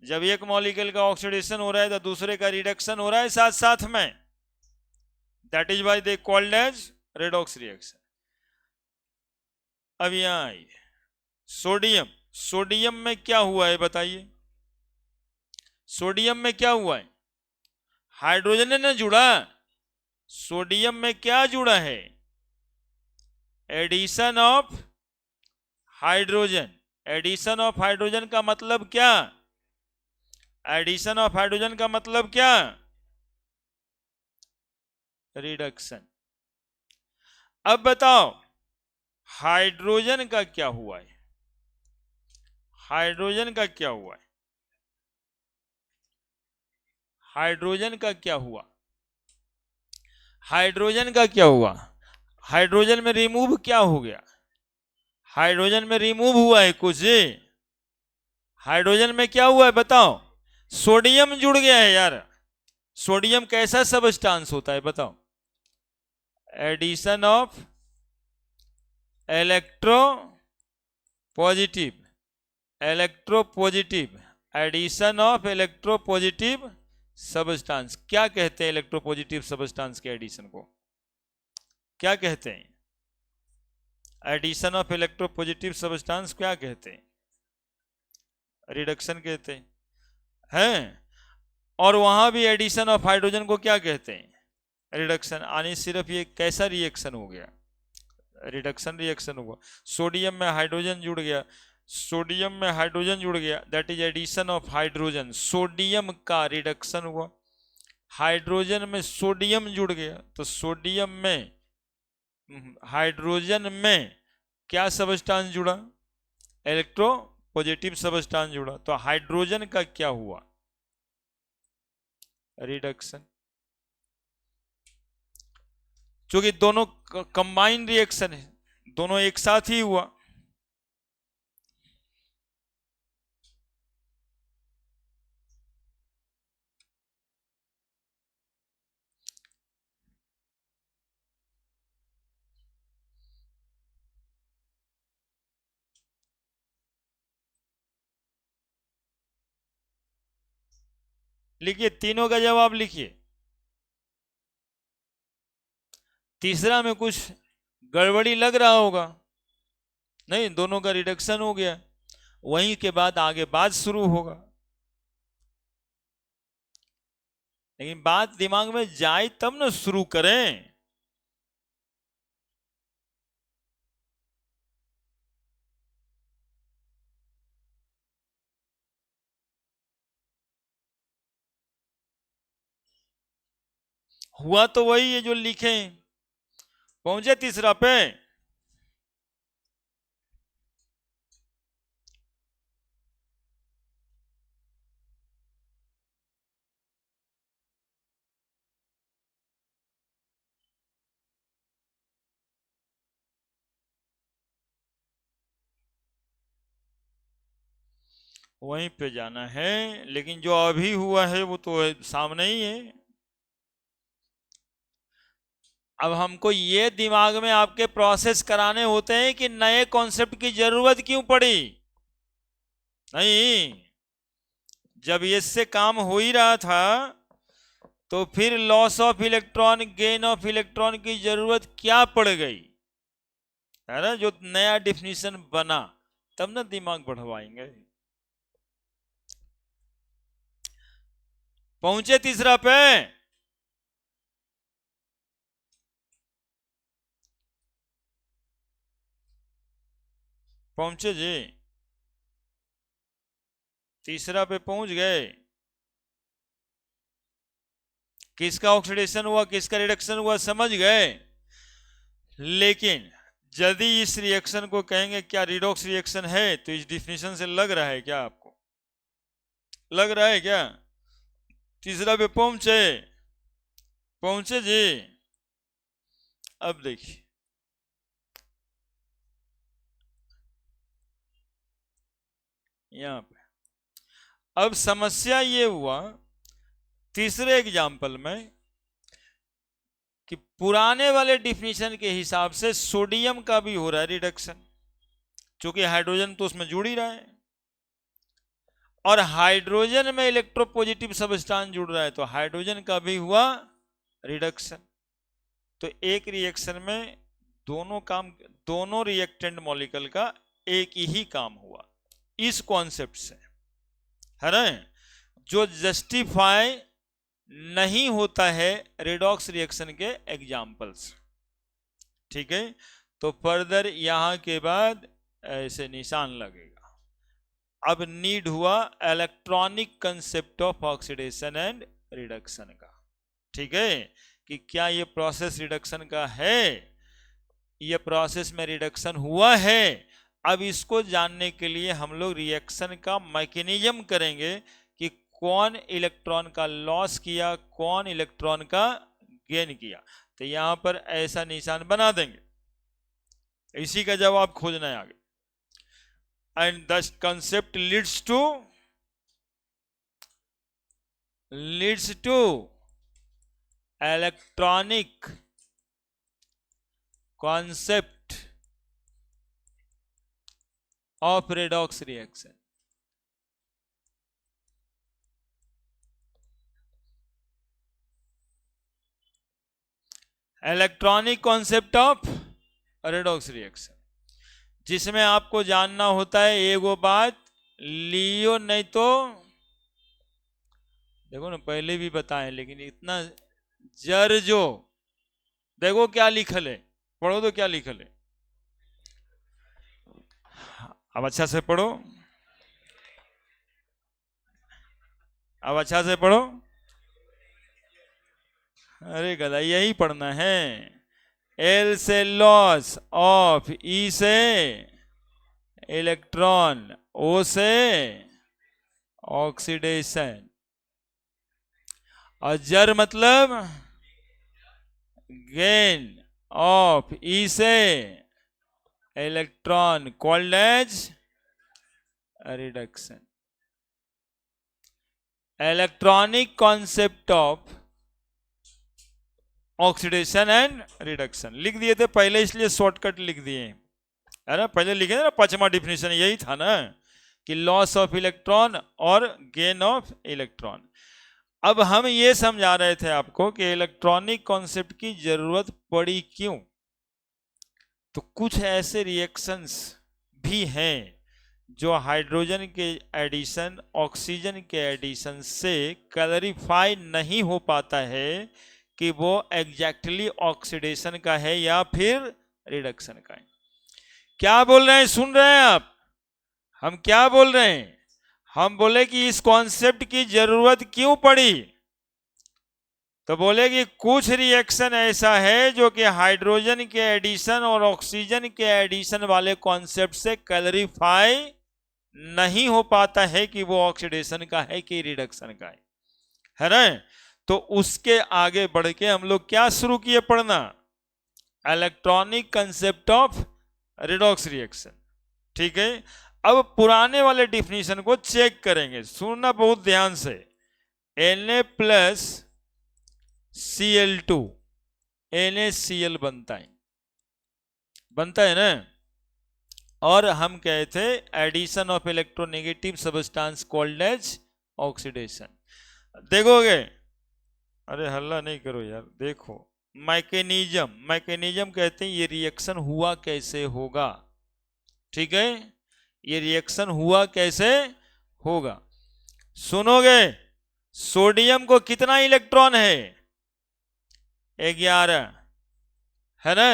जब एक मॉलिक्यूल का ऑक्सीडेशन हो रहा है तो दूसरे का रिडक्शन हो रहा है साथ साथ में, that is why they called as redox reaction. अब यहां आइए, सोडियम। सोडियम में क्या हुआ है बताइए? सोडियम में क्या हुआ है? हाइड्रोजन ने ना जुड़ा, सोडियम में क्या जुड़ा है? Addition of hydrogen. Addition of hydrogen का मतलब क्या? एडिशन ऑफ हाइड्रोजन का मतलब क्या? रिडक्शन। अब बताओ हाइड्रोजन का क्या हुआ है? हाइड्रोजन का क्या हुआ है? हाइड्रोजन का क्या हुआ? हाइड्रोजन का क्या हुआ? हाइड्रोजन में रिमूव क्या हो गया? हाइड्रोजन में रिमूव हुआ है कुछ? हाइड्रोजन में क्या हुआ है बताओ? सोडियम जुड़ गया है यार। सोडियम कैसा सबस्टांस होता है बताओ? Addition of electropositive, electropositive, addition of electropositive substance. क्या कहते हैं इलेक्ट्रो पॉजिटिव सबस्टांस के एडिशन को? क्या कहते हैं? Addition of electropositive substance क्या कहते हैं? रिडक्शन कहते हैं। और वहां भी एडिशन ऑफ हाइड्रोजन को क्या कहते हैं? रिडक्शन। यानी सिर्फ ये कैसा रिएक्शन हो गया? रिडक्शन रिएक्शन हुआ। सोडियम में हाइड्रोजन जुड़ गया, सोडियम में हाइड्रोजन जुड़ गया, that is addition of hydrogen. Sodium का रिडक्शन हुआ, हाइड्रोजन में सोडियम जुड़ गया, तो सोडियम में हाइड्रोजन में क्या सबस्टांस जुड़ा? इलेक्ट्रो पॉजिटिव सबस्टांस जुड़ा। तो हाइड्रोजन का क्या हुआ? रिडक्शन। क्योंकि दोनों कंबाइंड रिएक्शन है, दोनों एक साथ ही हुआ। लिखिए, तीनों का जवाब लिखिए। तीसरा में कुछ गड़बड़ी लग रहा होगा, नहीं? दोनों का रिडक्शन हो गया, वहीं के बाद आगे बात शुरू होगा। लेकिन बात दिमाग में जाए तब ना शुरू करें। हुआ तो वही है जो लिखे। पहुंचे तीसरा पे। वहीं पे जाना है, लेकिन जो अभी हुआ है वो तो सामने ही है। अब हमको ये दिमाग में आपके प्रोसेस कराने होते हैं कि नए कॉन्सेप्ट की जरूरत क्यों पड़ी। नहीं, जब इससे काम हो ही रहा था तो फिर loss of electron gain of electron की जरूरत क्या पड़ गई, है ना। जो नया डिफिनीशन बना तब ना दिमाग बढ़वाएंगे। पहुंचे तीसरा पे। पहुंचे जी, तीसरा पे पहुंच गए। किसका ऑक्सीडेशन हुआ, किसका रिडक्शन हुआ, समझ गए। लेकिन यदि इस रिएक्शन को कहेंगे क्या रिडॉक्स रिएक्शन है, तो इस डिफिनीशन से लग रहा है क्या आपको, लग रहा है क्या। तीसरा पे पहुंचे, पहुंचे जी। अब देखिए, यहां पे अब समस्या ये हुआ तीसरे एग्जाम्पल में कि पुराने वाले डिफिनीशन के हिसाब से सोडियम का भी हो रहा है रिडक्शन, क्योंकि हाइड्रोजन तो उसमें जुड़ ही रहा है, और हाइड्रोजन में इलेक्ट्रोपॉजिटिव सबस्टांस जुड़ रहा है, तो हाइड्रोजन का भी हुआ रिडक्शन। तो एक रिएक्शन में दोनों काम, दोनों रिएक्टेंट मॉलिक्यूल का एक ही काम हुआ इस कॉन्सेप्ट से, है ना। जो जस्टिफाई नहीं होता है रेडॉक्स रिएक्शन के एग्जाम्पल्स, ठीक है। तो फर्दर यहां के बाद ऐसे निशान लगेगा। अब नीड हुआ electronic concept of oxidation and reduction का, ठीक है, कि क्या ये प्रोसेस रिडक्शन का है, ये प्रोसेस में रिडक्शन हुआ है। अब इसको जानने के लिए हम लोग रिएक्शन का मैकेनिज्म करेंगे कि कौन इलेक्ट्रॉन का लॉस किया, कौन इलेक्ट्रॉन का गेन किया। तो यहां पर ऐसा निशान बना देंगे, इसी का जवाब खोजना है आगे। And the concept leads to electronic concept of redox reaction। Electronic concept of redox reaction, जिसमें आपको जानना होता है एगो बात, लियो नहीं तो देखो ना, पहले भी बताएं लेकिन इतना जर जो देखो क्या लिखल है, पढ़ो तो क्या लिखल है। अब अच्छा से पढ़ो, अब अच्छा से पढ़ो। अरे गधा, यही पढ़ना है। एल से लॉस, ऑफ ई से इलेक्ट्रॉन, ओ से ऑक्सीडेशन, और जर मतलब गेन ऑफ ई से electron, called as reduction. Electronic concept of oxidation and reduction लिख दिए थे पहले, इसलिए शॉर्टकट लिख दिए, है ना। पहले लिखे थे ना, पांचवा डिफिनेशन यही था ना, कि लॉस ऑफ इलेक्ट्रॉन और गेन ऑफ इलेक्ट्रॉन। अब हम ये समझा रहे थे आपको कि इलेक्ट्रॉनिक कॉन्सेप्ट की जरूरत पड़ी क्यों। तो कुछ ऐसे रिएक्शंस भी हैं जो हाइड्रोजन के एडिशन ऑक्सीजन के एडिशन से क्लैरिफाई नहीं हो पाता है कि वो एग्जैक्टली ऑक्सीडेशन का है या फिर रिडक्शन का है। क्या बोल रहे हैं, सुन रहे हैं आप, हम क्या बोल रहे हैं। हम बोले कि इस कॉन्सेप्ट की जरूरत क्यों पड़ी। तो बोले कि कुछ रिएक्शन ऐसा है जो कि हाइड्रोजन के एडिशन और ऑक्सीजन के एडिशन वाले कॉन्सेप्ट से क्लैरिफाई नहीं हो पाता है कि वो ऑक्सीडेशन का है कि रिडक्शन का है ना। तो उसके आगे बढ़ के हम लोग क्या शुरू किए पढ़ना, electronic concept of redox reaction. ठीक है, अब पुराने वाले डिफिनीशन को चेक करेंगे, सुनना बहुत ध्यान से। Na प्लस Cl2 NaCl बनता है ना। और हम कहे थे addition of electronegative substance called as oxidation. देखोगे, अरे हल्ला नहीं करो यार, देखो मैकेनिज्म कहते हैं ये रिएक्शन हुआ कैसे होगा। ठीक है, ये रिएक्शन हुआ कैसे होगा। सुनोगे, सोडियम को कितना इलेक्ट्रॉन है, 11 है ना।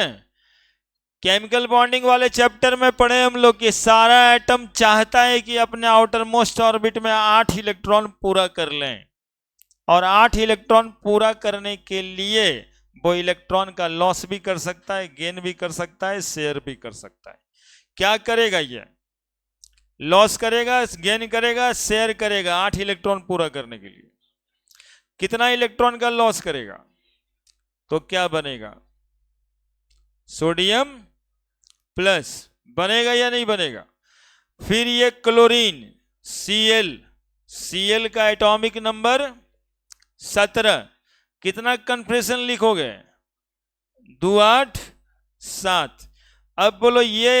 केमिकल बॉन्डिंग वाले चैप्टर में पढ़े हम लोग कि सारा एटम चाहता है कि अपने आउटर मोस्ट ऑर्बिट में 8 इलेक्ट्रॉन पूरा कर लें, और 8 इलेक्ट्रॉन पूरा करने के लिए वो इलेक्ट्रॉन का लॉस भी कर सकता है, गेन भी कर सकता है, शेयर भी कर सकता है। क्या करेगा ये, लॉस करेगा, गेन करेगा, शेयर करेगा 8 इलेक्ट्रॉन पूरा करने के लिए। कितना इलेक्ट्रॉन का लॉस करेगा तो क्या बनेगा, सोडियम प्लस बनेगा या नहीं बनेगा। फिर ये क्लोरीन Cl का एटॉमिक नंबर 17, कितना कन्फर्मेशन लिखोगे, 2 8 7। अब बोलो ये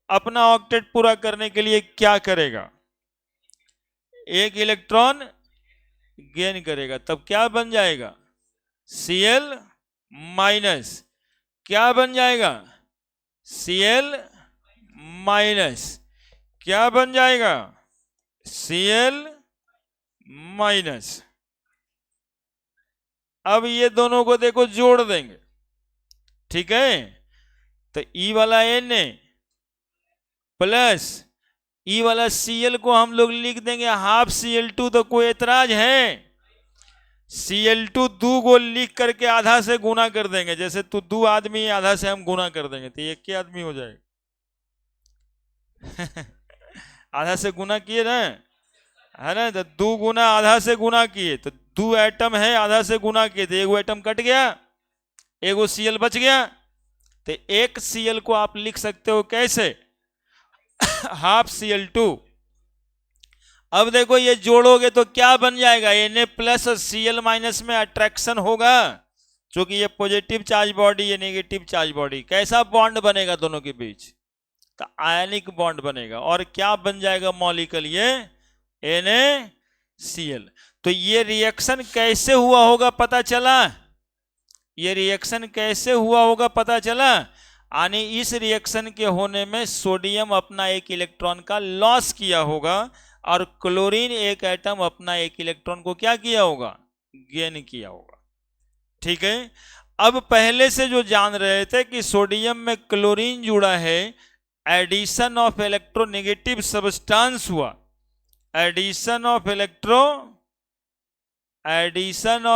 अपना ऑक्टेट पूरा करने के लिए क्या करेगा, 1 इलेक्ट्रॉन गेन करेगा, तब क्या बन जाएगा, Cl माइनस, क्या बन जाएगा, Cl माइनस, क्या बन जाएगा, Cl माइनस। अब ये दोनों को देखो जोड़ देंगे, ठीक है। तो E वाला Na प्लस E वाला Cl को हम लोग लिख देंगे हाफ Cl2। तो कोई एतराज है, Cl2 2 को लिख करके आधा से गुना कर देंगे, जैसे तू 2 आदमी आधा से हम गुना कर देंगे तो 1 आदमी हो जाएगा। आधा से गुना किए ना, है ना, तो 2 गुना आधा से गुना किए तो 2 एटम है, आधा से गुना किए तो 1 एटम कट गया, 1 Cl बच गया। तो 1 Cl को आप लिख सकते हो कैसे, हाफ Cl2। अब देखो ये जोड़ोगे तो क्या बन जाएगा, Na प्लस और Cl माइनस में अट्रैक्शन होगा, क्योंकि ये पॉजिटिव चार्ज बॉडी, ये नेगेटिव चार्ज बॉडी। कैसा बॉन्ड बनेगा दोनों के बीच, तो आयनिक बॉन्ड बनेगा। और क्या बन जाएगा मॉलिक्यूल, ये NaCl। तो ये रिएक्शन कैसे हुआ होगा पता चला, ये रिएक्शन कैसे हुआ होगा पता चला। यानी इस रिएक्शन के होने में सोडियम अपना 1 इलेक्ट्रॉन का लॉस किया होगा, और क्लोरीन 1 एटम अपना 1 इलेक्ट्रॉन को क्या किया होगा, गेन किया होगा। ठीक है, अब पहले से जो जान रहे थे कि सोडियम में क्लोरीन जुड़ा है, एडिशन ऑफ इलेक्ट्रोनेगेटिव सब्सटेंस हुआ। एडिशन ऑफ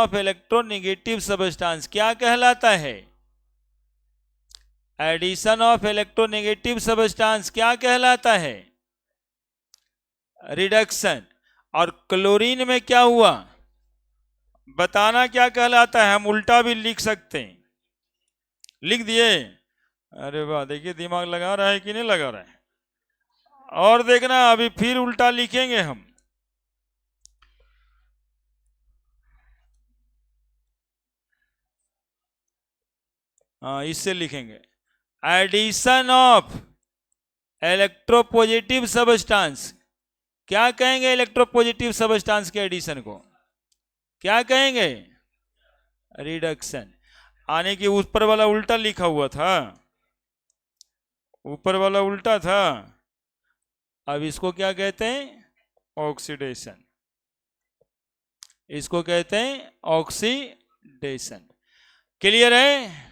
इलेक्ट्रोनेगेटिव सब्सटेंस क्या कहलाता है, एडिशन ऑफ इलेक्ट्रोनेगेटिव सब्सटेंस क्या कहलाता है, रिडक्शन। और क्लोरीन में क्या हुआ बताना क्या कहलाता है, हम उल्टा भी लिख सकते हैं, लिख दिए। अरे वाह, देखिए दिमाग लगा रहा है कि नहीं लगा रहा है। और देखना अभी फिर उल्टा लिखेंगे हम। हाँ, इससे लिखेंगे एडिशन ऑफ इलेक्ट्रोपॉजिटिव सब्सटेंस। क्या कहेंगे इलेक्ट्रोपॉजिटिव सब्सटेंस के एडिशन को, क्या कहेंगे, रिडक्शन। आने की ऊपर वाला उल्टा लिखा हुआ था, ऊपर वाला उल्टा था। अब इसको क्या कहते हैं, ऑक्सीडेशन, इसको कहते हैं ऑक्सीडेशन। क्लियर है।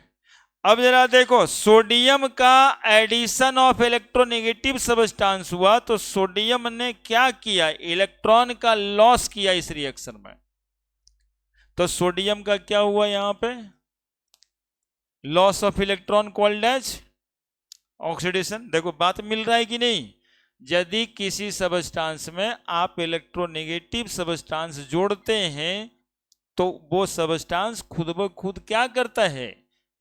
अब जरा देखो, सोडियम का एडिशन ऑफ इलेक्ट्रोनेगेटिव सब्सटेंस हुआ, तो सोडियम ने क्या किया, इलेक्ट्रॉन का लॉस किया इस रिएक्शन में। तो सोडियम का क्या हुआ यहां पे, loss of electron called as oxidation. देखो बात मिल रहा है कि नहीं। यदि किसी सबस्टांस में आप इलेक्ट्रोनेगेटिव सबस्टांस जोड़ते हैं तो वो सबस्टांस खुद ब खुद क्या करता है,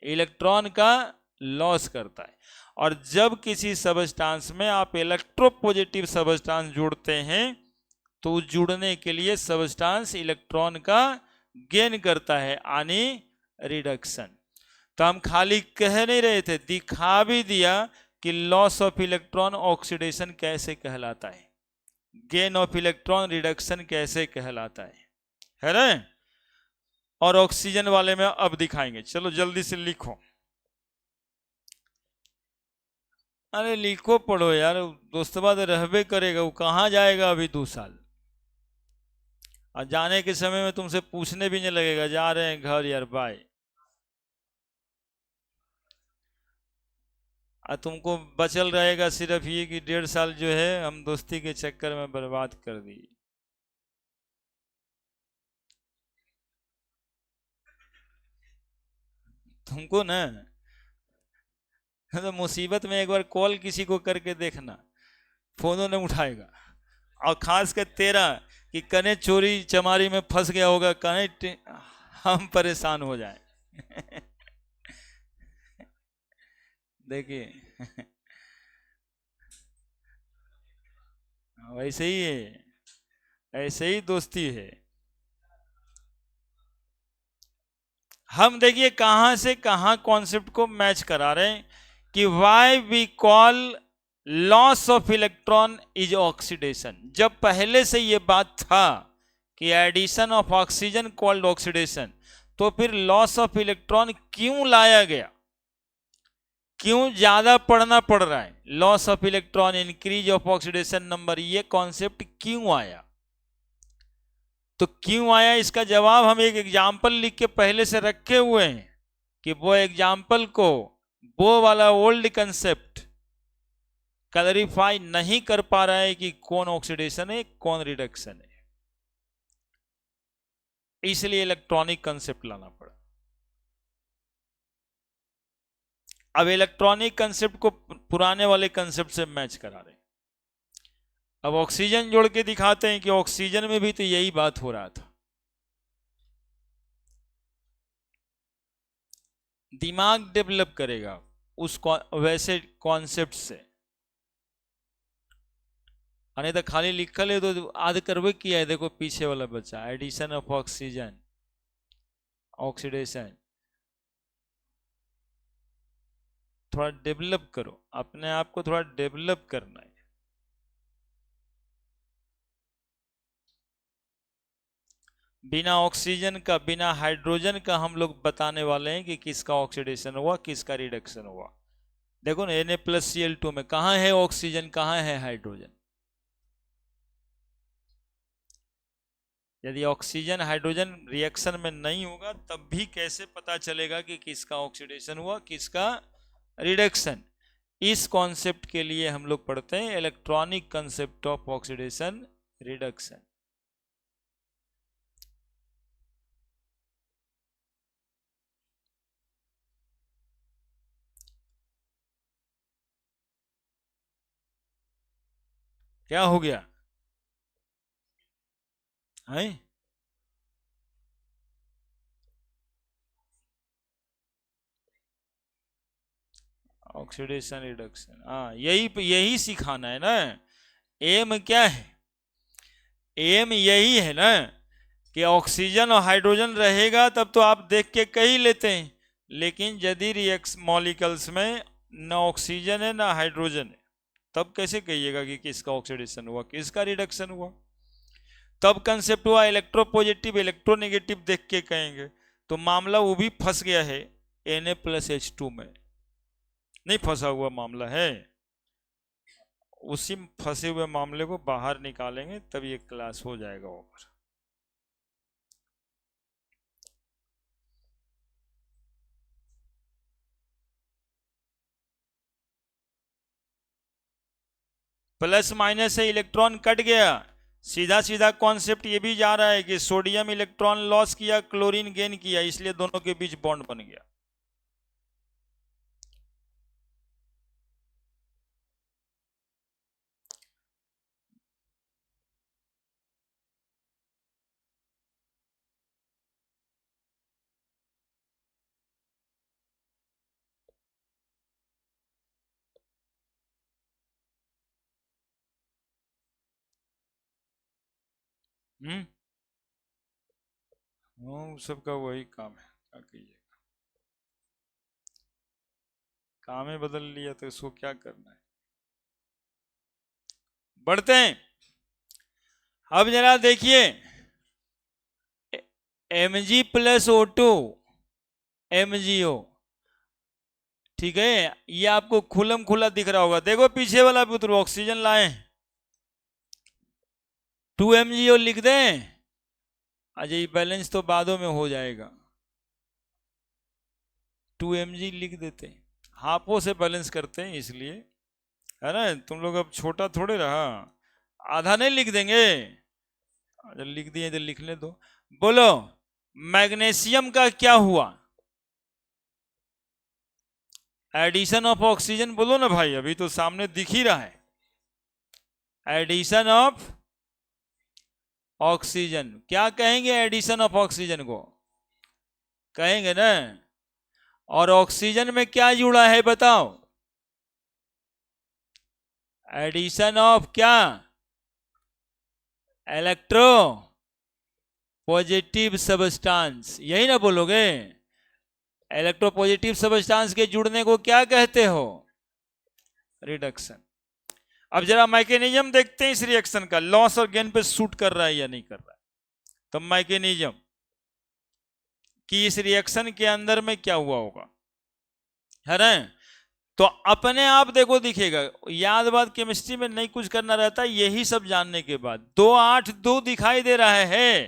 इलेक्ट्रॉन का लॉस करता है। और जब किसी सबस्टांस में आप इलेक्ट्रोपॉजिटिव सबस्टांस जोड़ते हैं तो जुड़ने के लिए सबस्टांस इलेक्ट्रॉन का गेन करता है, यानी रिडक्शन। तो हम खाली कह नहीं रहे थे, दिखा भी दिया कि लॉस ऑफ इलेक्ट्रॉन ऑक्सीडेशन कैसे कहलाता है, गेन ऑफ इलेक्ट्रॉन रिडक्शन कैसे कहलाता है ना। और ऑक्सीजन वाले में अब दिखाएंगे, चलो जल्दी से लिखो। अरे लिखो पढ़ो यार, दोस्तवा तो रहबे करेगा, वो कहाँ जाएगा अभी 2 साल। और जाने के समय में तुमसे पूछने भी नहीं लगेगा, जा रहे हैं घर यार, बाय। और तुमको बचल रहेगा सिर्फ ये कि 1.5 साल जो है हम दोस्ती के चक्कर में बर्बाद कर दिए। तुमको ना तो मुसीबत में एक बार कॉल किसी को करके देखना, फोनों ने उठाएगा। और खास कर तेरा कि कने चोरी चमारी में फंस गया होगा, कने हम परेशान हो जाए। देखिए वैसे ही है, ऐसे ही दोस्ती है। हम देखिए कहां से कहां कॉन्सेप्ट को मैच करा रहे हैं कि why we call loss of electron is oxidation. जब पहले से ये बात था कि addition of oxygen called oxidation, तो फिर लॉस ऑफ इलेक्ट्रॉन क्यों लाया गया, क्यों ज्यादा पढ़ना पड़ रहा है, loss of electron increase of oxidation number, ये कॉन्सेप्ट क्यों आया। तो क्यों आया इसका जवाब हम एक एग्जाम्पल लिख के पहले से रखे हुए हैं कि वो एग्जाम्पल को, वो वाला ओल्ड कंसेप्ट क्लैरिफाई नहीं कर पा रहा है कि कौन ऑक्सीडेशन है कौन रिडक्शन है, इसलिए इलेक्ट्रॉनिक कंसेप्ट लाना पड़ा। अब इलेक्ट्रॉनिक कंसेप्ट को पुराने वाले कंसेप्ट से मैच करा रहे हैं। अब ऑक्सीजन जोड़ के दिखाते हैं कि ऑक्सीजन में भी तो यही बात हो रहा था। दिमाग डेवलप करेगा उस वैसे कॉन्सेप्ट से, नहीं तो खाली लिखल है तो आध करवे किया है। देखो पीछे वाला बच्चा, एडिशन ऑफ ऑक्सीजन ऑक्सीडेशन। थोड़ा डेवलप करो अपने आप को, थोड़ा डेवलप करना है। बिना ऑक्सीजन का, बिना हाइड्रोजन का हम लोग बताने वाले हैं कि किसका ऑक्सीडेशन हुआ किसका रिडक्शन हुआ। देखो ना Na+Cl2 में कहां है ऑक्सीजन, कहां है हाइड्रोजन। यदि ऑक्सीजन हाइड्रोजन रिएक्शन में नहीं होगा तब भी कैसे पता चलेगा कि किसका ऑक्सीडेशन हुआ किसका रिडक्शन। इस कॉन्सेप्ट के लिए हम लोग पढ़ते हैं electronic concept of oxidation reduction. क्या हो गया है, ऑक्सीडेशन रिडक्शन, हाँ यही यही सिखाना है ना। एम क्या है, एम यही है ना कि ऑक्सीजन और हाइड्रोजन रहेगा तब तो आप देख के कह ही लेते हैं। लेकिन यदि रिएक्स मॉलिक्यूल्स में ना ऑक्सीजन है ना हाइड्रोजन है तब कैसे कहिएगा कि किसका ऑक्सीडेशन हुआ किसका रिडक्शन हुआ। तब कंसेप्ट हुआ इलेक्ट्रोपॉजिटिव इलेक्ट्रोनेगेटिव देख के कहेंगे। तो मामला वो भी फंस गया है Na+H2 में, नहीं फंसा हुआ मामला है। उसी फंसे हुए मामले को बाहर निकालेंगे तब ये क्लास हो जाएगा ओवर। प्लस माइनस से इलेक्ट्रॉन कट गया, सीधा सीधा कॉन्सेप्ट ये भी जा रहा है कि सोडियम इलेक्ट्रॉन लॉस किया, क्लोरीन गेन किया, इसलिए दोनों के बीच बॉन्ड बन गया। हम्म। हाँ, सबका वही काम है, क्या कीजिए, काम ही बदल लिया तो इसको क्या करना है। बढ़ते हैं। अब जरा देखिए, Mg प्लस O2 MgO, ठीक है, ये आपको खुलम खुला दिख रहा होगा। देखो पीछे वाला पुत्र, ऑक्सीजन लाए, 2 MgO लिख दें। अच्छा, ये बैलेंस तो बादों में हो जाएगा, 2 Mg लिख देते हैं, हाफों से बैलेंस करते हैं इसलिए, है ना। तुम लोग अब छोटा थोड़े रहा, आधा नहीं लिख देंगे। अच्छा, लिख दिए तो लिखने दो। बोलो मैग्नीशियम का क्या हुआ? एडिशन ऑफ ऑक्सीजन, बोलो ना भाई, अभी तो सामने दिख ही रहा है। एडिशन ऑफ ऑक्सीजन, क्या कहेंगे एडिशन ऑफ ऑक्सीजन को? कहेंगे ना। और ऑक्सीजन में क्या जुड़ा है बताओ? एडिशन ऑफ क्या? इलेक्ट्रो पॉजिटिव सब्सटेंस, यही ना बोलोगे? इलेक्ट्रोपॉजिटिव सब्सटेंस के जुड़ने को क्या कहते हो? रिडक्शन। अब जरा मैकेनिज्म देखते हैं इस रिएक्शन का, लॉस और गेन पे सूट कर रहा है या नहीं कर रहा है। तो मैकेनिज्म कि इस रिएक्शन के अंदर में क्या हुआ होगा, है ना। तो अपने आप देखो दिखेगा, याद बात केमिस्ट्री में नहीं कुछ करना रहता, यही सब जानने के बाद 2 8 2 दिखाई दे रहा है,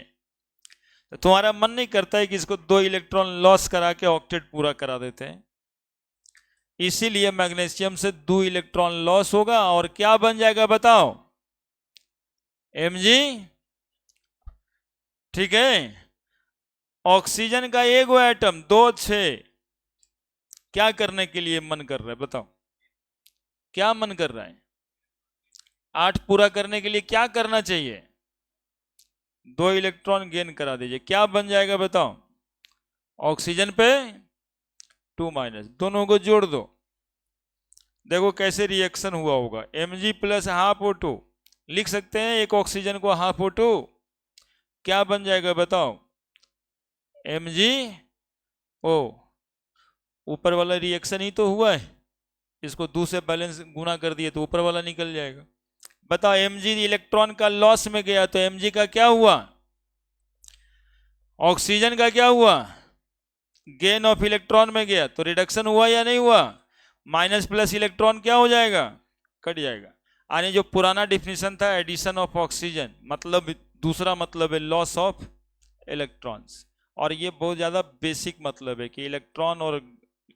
तो तुम्हारा मन नहीं करता है कि इसको 2 इलेक्ट्रॉन लॉस करा के ऑक्टेट पूरा करा देते हैं। इसीलिए मैग्नीशियम से 2 इलेक्ट्रॉन लॉस होगा और क्या बन जाएगा बताओ? Mg, ठीक है। ऑक्सीजन का एक एटम 2 6, क्या करने के लिए मन कर रहा है बताओ? क्या मन कर रहा है? 8 पूरा करने के लिए क्या करना चाहिए? 2 इलेक्ट्रॉन गेन करा दीजिए, क्या बन जाएगा बताओ? ऑक्सीजन पे 2 माइनस, दोनों को जोड़ दो, देखो कैसे रिएक्शन हुआ होगा। Mg प्लस हाफ O2 लिख सकते हैं, एक ऑक्सीजन को हाफ O2, क्या बन जाएगा बताओ? MgO, ऊपर वाला रिएक्शन ही तो हुआ है, इसको 2 से बैलेंस गुना कर दिए तो ऊपर वाला निकल जाएगा। बताओ Mg इलेक्ट्रॉन का लॉस में गया तो Mg का क्या हुआ? ऑक्सीजन का क्या हुआ? गेन ऑफ इलेक्ट्रॉन में गया तो रिडक्शन हुआ या नहीं हुआ? माइनस प्लस इलेक्ट्रॉन क्या हो जाएगा? कट जाएगा। यानी जो पुराना डिफिनेशन था एडिशन ऑफ ऑक्सीजन, मतलब दूसरा मतलब है लॉस ऑफ इलेक्ट्रॉन्स, और ये बहुत ज्यादा बेसिक मतलब है कि इलेक्ट्रॉन और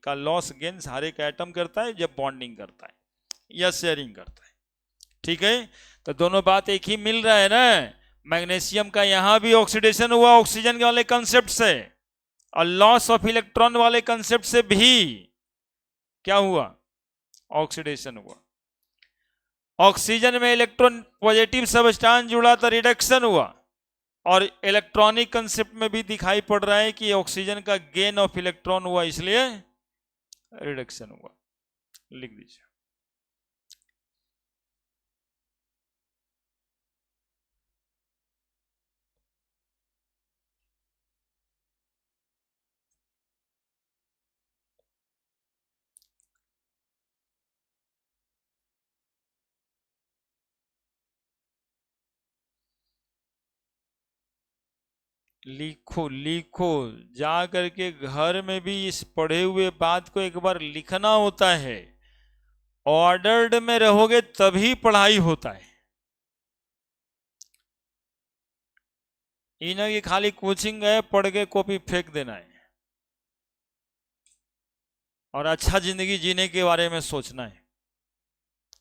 का लॉस गेन हर एक एटम करता है जब बॉन्डिंग करता है या शेयरिंग करता है, ठीक है। तो दोनों बात एक ही मिल रहा है ना। मैग्नीशियम का यहां भी ऑक्सीडेशन हुआ ऑक्सीजन वाले कंसेप्ट से, और लॉस ऑफ इलेक्ट्रॉन वाले कंसेप्ट से भी क्या हुआ? ऑक्सीडेशन हुआ। ऑक्सीजन में इलेक्ट्रॉन पॉजिटिव सब्सटेंस जुड़ा तो रिडक्शन हुआ, और इलेक्ट्रॉनिक कंसेप्ट में भी दिखाई पड़ रहा है कि ऑक्सीजन का गेन ऑफ इलेक्ट्रॉन हुआ इसलिए रिडक्शन हुआ। लिख दीजिए। लिखो लिखो, जा करके घर में भी इस पढ़े हुए बात को एक बार लिखना होता है। ऑर्डर्ड में रहोगे तभी पढ़ाई होता है, इन्हें की खाली कोचिंग गए पढ़ के कॉपी फेंक देना है, और अच्छा जिंदगी जीने के बारे में सोचना है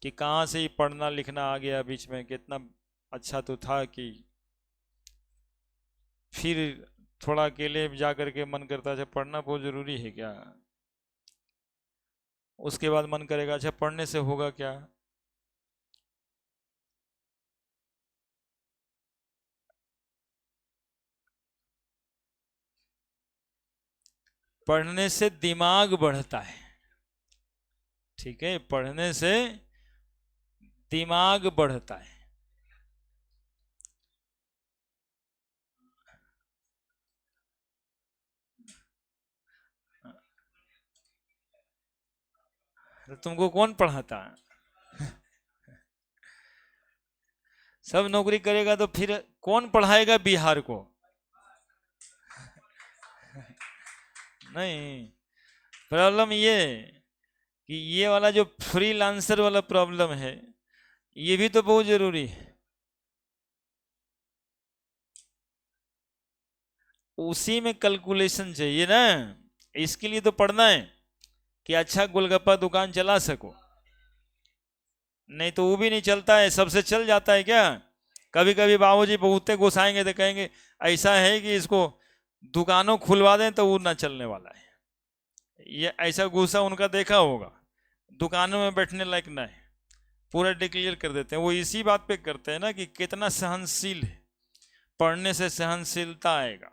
कि कहाँ से ही पढ़ना लिखना आ गया बीच में, कितना अच्छा तो था कि फिर थोड़ा अकेले जा करके मन करता अच्छा पढ़ना बहुत जरूरी है क्या, उसके बाद मन करेगा अच्छा पढ़ने से होगा क्या। पढ़ने से दिमाग बढ़ता है, ठीक है, पढ़ने से दिमाग बढ़ता है। तो तुमको कौन पढ़ाता है? सब नौकरी करेगा तो फिर कौन पढ़ाएगा बिहार को? नहीं, प्रॉब्लम ये कि ये वाला जो फ्रीलांसर वाला प्रॉब्लम है ये भी तो बहुत जरूरी है। उसी में कैलकुलेशन चाहिए ना, इसके लिए तो पढ़ना है कि अच्छा गोलगप्पा दुकान चला सको, नहीं तो वो भी नहीं चलता है, सबसे चल जाता है क्या। कभी कभी बाबूजी बहुते घुसाएंगे तो कहेंगे ऐसा है कि इसको दुकानों खुलवा दें तो वो ना चलने वाला है। ये ऐसा गुस्सा उनका देखा होगा, दुकानों में बैठने लायक ना है, पूरा डिक्लेयर कर देते हैं। वो इसी बात पे करते हैं ना कि कितना सहनशील है, पढ़ने से सहनशीलता आएगा,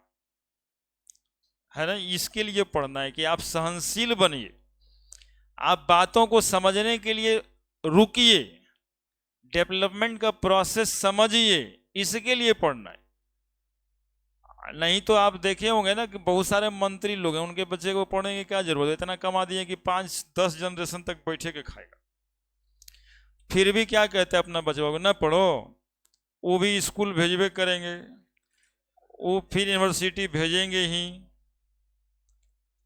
है ना। इसके लिए पढ़ना है कि आप सहनशील बनिए, आप बातों को समझने के लिए रुकिए, डेवलपमेंट का प्रोसेस समझिए, इसके लिए पढ़ना है। नहीं तो आप देखे होंगे ना कि बहुत सारे मंत्री लोग हैं, उनके बच्चे को पढ़ने की क्या जरूरत है, इतना कमा दिए कि 5-10 जनरेशन तक बैठे के खाएगा, फिर भी क्या कहते हैं अपना बच्चों को ना पढ़ो, वो भी स्कूल भेजबे करेंगे, वो फिर यूनिवर्सिटी भेजेंगे ही,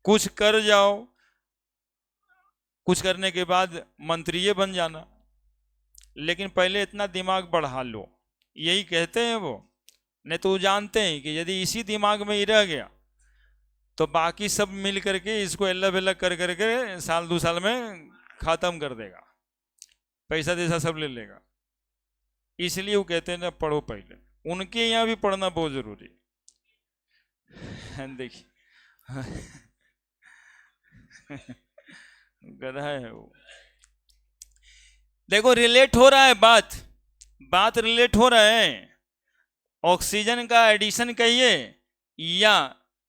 कुछ कर जाओ, कुछ करने के बाद मंत्री बन जाना, लेकिन पहले इतना दिमाग बढ़ा लो, यही कहते हैं वो। नहीं तो वो जानते हैं कि यदि इसी दिमाग में ही रह गया तो बाकी सब मिल करके इसको अल्लाह बिल्ला कर करके साल 2 साल में खत्म कर देगा, पैसा जैसा सब ले लेगा। इसलिए वो कहते हैं ना पढ़ो पहले, उनके यहाँ भी पढ़ना बहुत जरूरी है। देखिए गधा है वो। देखो रिलेट हो रहा है, बात बात रिलेट हो रहा है। ऑक्सीजन का एडिशन कहिए या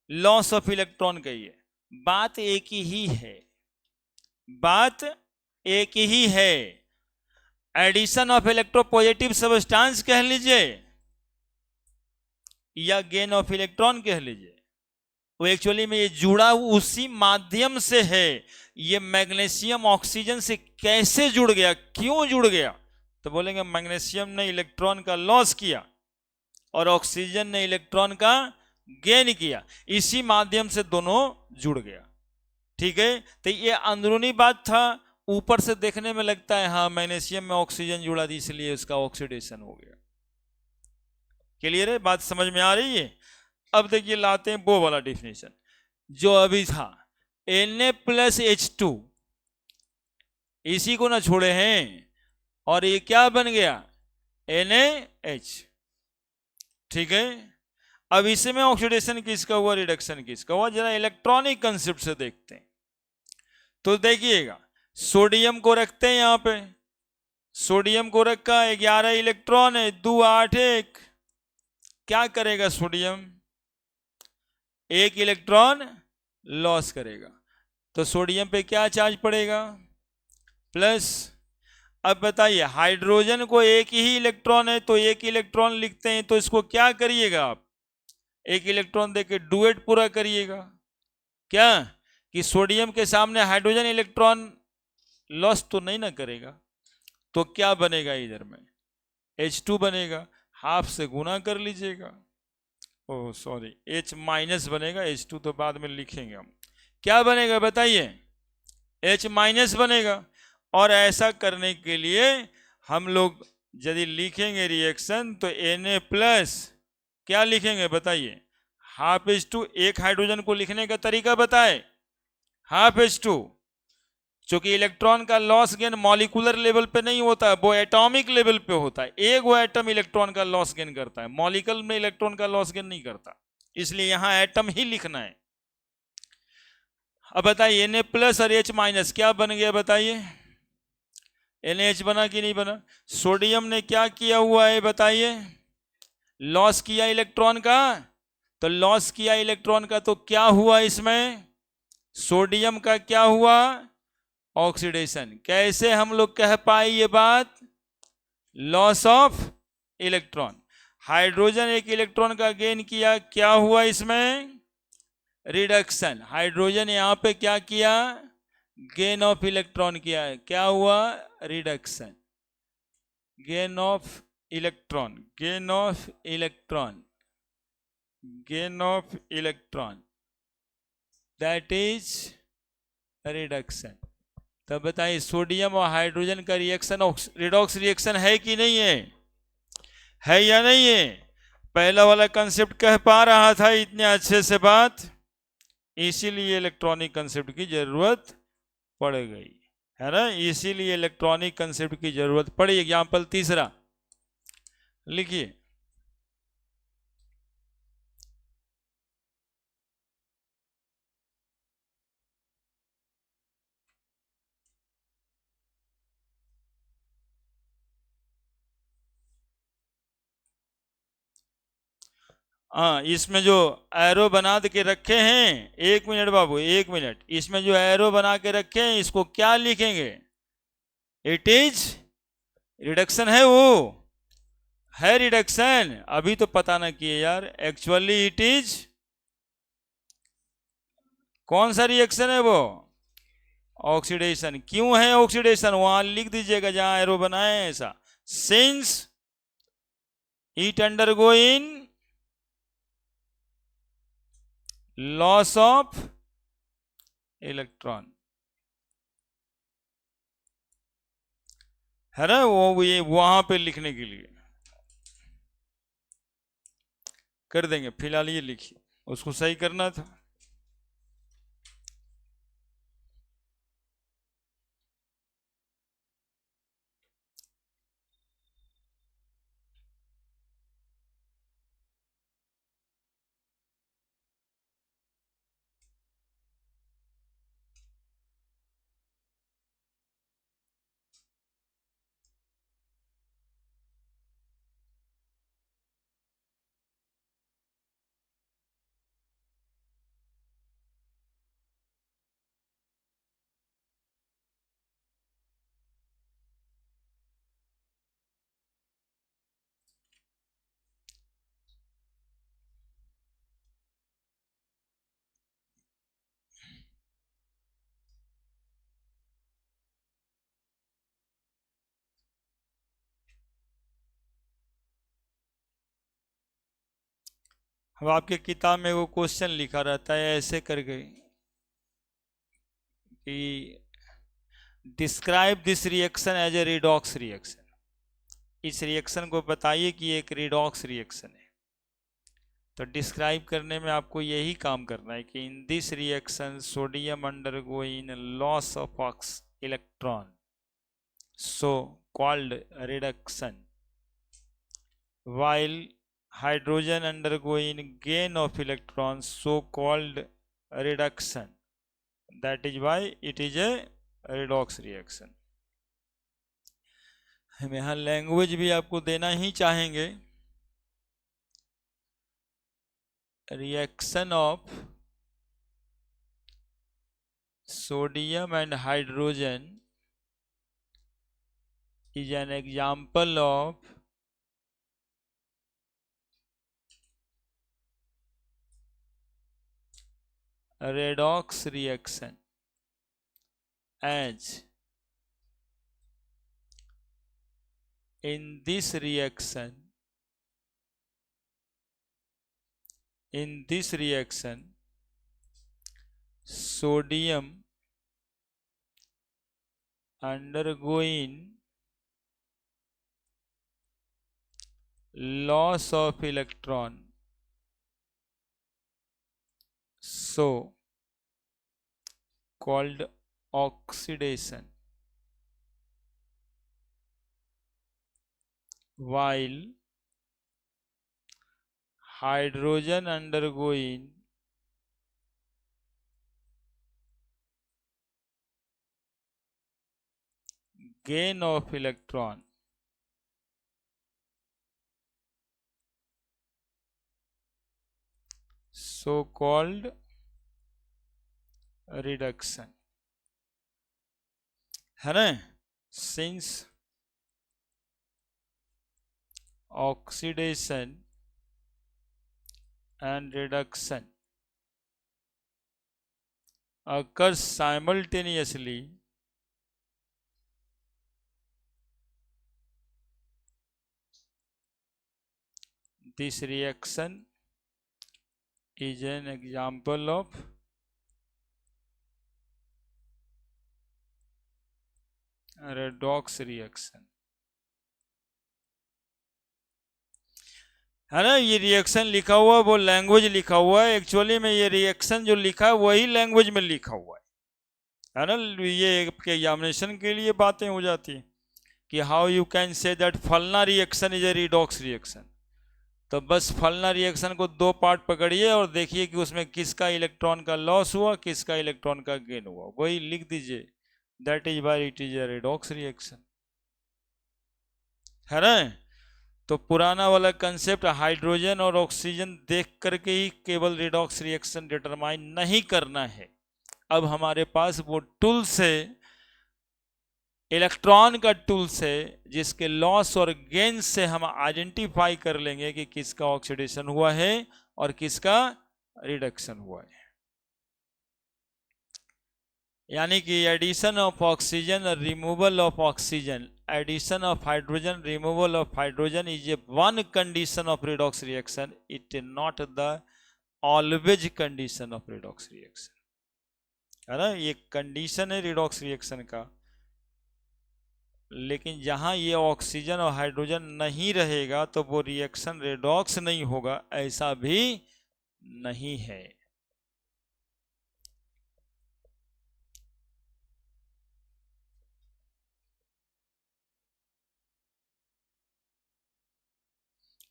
लॉस ऑफ इलेक्ट्रॉन कहिए, बात एक ही है, बात एक ही है। एडिशन ऑफ इलेक्ट्रोपॉजिटिव सबस्टांस कह लीजिए या गेन ऑफ इलेक्ट्रॉन कह लीजिए, वो एक्चुअली में ये जुड़ा उसी माध्यम से है। ये मैग्नीशियम ऑक्सीजन से कैसे जुड़ गया, क्यों जुड़ गया, तो बोलेंगे मैग्नीशियम ने इलेक्ट्रॉन का लॉस किया और ऑक्सीजन ने इलेक्ट्रॉन का गेन किया, इसी माध्यम से दोनों जुड़ गया, ठीक है। तो ये अंदरूनी बात था, ऊपर से देखने में लगता है हाँ मैग्नीशियम में ऑक्सीजन जुड़ा थी इसलिए उसका ऑक्सीडेशन हो गया। क्लियर है, बात समझ में आ रही है। अब देखिए लाते हैं वो वाला डिफिनेशन जो अभी था, Na+H2, इसी को ना छोड़े हैं और ये क्या बन गया, NaH, ठीक है। अब इसमें ऑक्सीडेशन किसका हुआ, रिडक्शन किसका हुआ, जरा इलेक्ट्रॉनिक कंसेप्ट से देखते हैं। तो देखिएगा सोडियम को रखते हैं यहां पे, सोडियम को रखा 11 इलेक्ट्रॉन है, 2 8 1, क्या करेगा सोडियम, 1 इलेक्ट्रॉन लॉस करेगा, तो सोडियम पे क्या चार्ज पड़ेगा, प्लस। अब बताइए हाइड्रोजन को 1 ही इलेक्ट्रॉन है तो 1 इलेक्ट्रॉन लिखते हैं, तो इसको क्या करिएगा आप, 1 इलेक्ट्रॉन देके डुएट पूरा करिएगा, क्या कि सोडियम के सामने हाइड्रोजन इलेक्ट्रॉन लॉस तो नहीं ना करेगा, तो क्या बनेगा इधर में H2 बनेगा, हाफ से गुना कर लीजिएगा, ओह सॉरी H- बनेगा, H2 तो बाद में लिखेंगे हम, क्या बनेगा बताइए, H- बनेगा। और ऐसा करने के लिए हम लोग यदि लिखेंगे रिएक्शन तो Na+ क्या लिखेंगे बताइए, हाफ H2, एक हाइड्रोजन को लिखने का तरीका बताए, हाफ H2, क्योंकि इलेक्ट्रॉन का लॉस गेन मॉलिक्यूलर लेवल पे नहीं होता है, वो एटॉमिक लेवल पे होता है। एक वो एटम इलेक्ट्रॉन का लॉस गेन करता है, मॉलिक्यूल में इलेक्ट्रॉन का लॉस गेन नहीं करता, इसलिए यहां एटम ही लिखना है। अब बताइए Na प्लस और H माइनस क्या बन गया, बताइए NaH बना कि नहीं बना? सोडियम ने क्या किया हुआ है बताइए, लॉस किया इलेक्ट्रॉन का, तो लॉस किया इलेक्ट्रॉन का तो क्या हुआ इसमें, सोडियम का क्या हुआ, ऑक्सीडेशन। कैसे हम लोग कह पाए ये बात, लॉस ऑफ इलेक्ट्रॉन। हाइड्रोजन एक इलेक्ट्रॉन का गेन किया, क्या हुआ इसमें, रिडक्शन। हाइड्रोजन यहां पे क्या किया, गेन ऑफ इलेक्ट्रॉन किया है, क्या हुआ, reduction. Gain of electron, gain of electron, gain of electron, that is reduction. तब बताइए सोडियम और हाइड्रोजन का रिएक्शन रिडॉक्स रिएक्शन है कि नहीं है या नहीं है? पहला वाला कंसेप्ट कह पा रहा था इतने अच्छे से बात, इसीलिए इलेक्ट्रॉनिक कंसेप्ट की जरूरत पड़ गई है ना, इसीलिए इलेक्ट्रॉनिक कंसेप्ट की जरूरत पड़ी। एग्जाम्पल तीसरा लिखिए, हाँ इसमें जो एरो बना के रखे हैं, एक मिनट बाबू एक मिनट, इसमें जो एरो बना के रखे हैं इसको क्या लिखेंगे, इट इज रिडक्शन है, वो है रिडक्शन। अभी तो पता ना किए यार, एक्चुअली इट इज कौन सा रिएक्शन है वो, ऑक्सीडेशन। क्यों है ऑक्सीडेशन, वहां लिख दीजिएगा जहां एरो बनाए ऐसा, since it undergo in loss of electron, है ना, वो ये वहां पे लिखने के लिए कर देंगे, फिलहाल ये लिखिए, उसको सही करना था। अब आपके किताब में वो क्वेश्चन लिखा रहता है ऐसे करके कि describe this reaction as a redox reaction, इस रिएक्शन को बताइए कि एक रिडॉक्स रिएक्शन है। तो डिस्क्राइब करने में आपको यही काम करना है कि in this reaction sodium undergoing loss of aux electron, so called reduction, while hydrogen undergoing gain of electrons, so called reduction, that is why it is a redox reaction। हम यहाँ लैंग्वेज भी आपको देना ही चाहेंगे, reaction of sodium and hydrogen is an example of redox reaction, as in this reaction, sodium undergoing loss of electron, so called oxidation while hydrogen undergoing gain of electron so called reduction, है ना। since oxidation and reduction occurs simultaneously, this reaction is an example of redox reaction, है ना। ये reaction लिखा हुआ वो language लिखा हुआ है, एक्चुअली में ये रिएक्शन जो लिखा है वही लैंग्वेज में लिखा हुआ है ना। ये एग्जामिनेशन के लिए बातें हो जाती हैं कि how you can say that फलना reaction is a redox reaction. तो बस फलना रिएक्शन को दो पार्ट पकड़िए और देखिए कि उसमें किसका इलेक्ट्रॉन का लॉस हुआ, किसका इलेक्ट्रॉन का गेन हुआ, वही लिख दीजिए, that is why it is a redox reaction, है ना। तो पुराना वाला कंसेप्ट हाइड्रोजन और ऑक्सीजन देख करके ही केवल रिडॉक्स रिएक्शन डिटरमाइन नहीं करना है। अब हमारे पास वो टूल्स है, इलेक्ट्रॉन का टूल्स है, जिसके लॉस और गेन से हम आइडेंटिफाई कर लेंगे कि किसका ऑक्सीडेशन हुआ है और किसका रिडक्शन हुआ है। यानी कि एडिशन ऑफ ऑक्सीजन और removal of oxygen, addition of hydrogen, removal of hydrogen is a one condition of redox reaction, it is not the always condition of redox reaction, है ना। ये कंडीशन है रिडॉक्स रिएक्शन का, लेकिन जहां ये oxygen और हाइड्रोजन नहीं रहेगा तो वो रिएक्शन रिडॉक्स नहीं होगा, ऐसा भी नहीं है।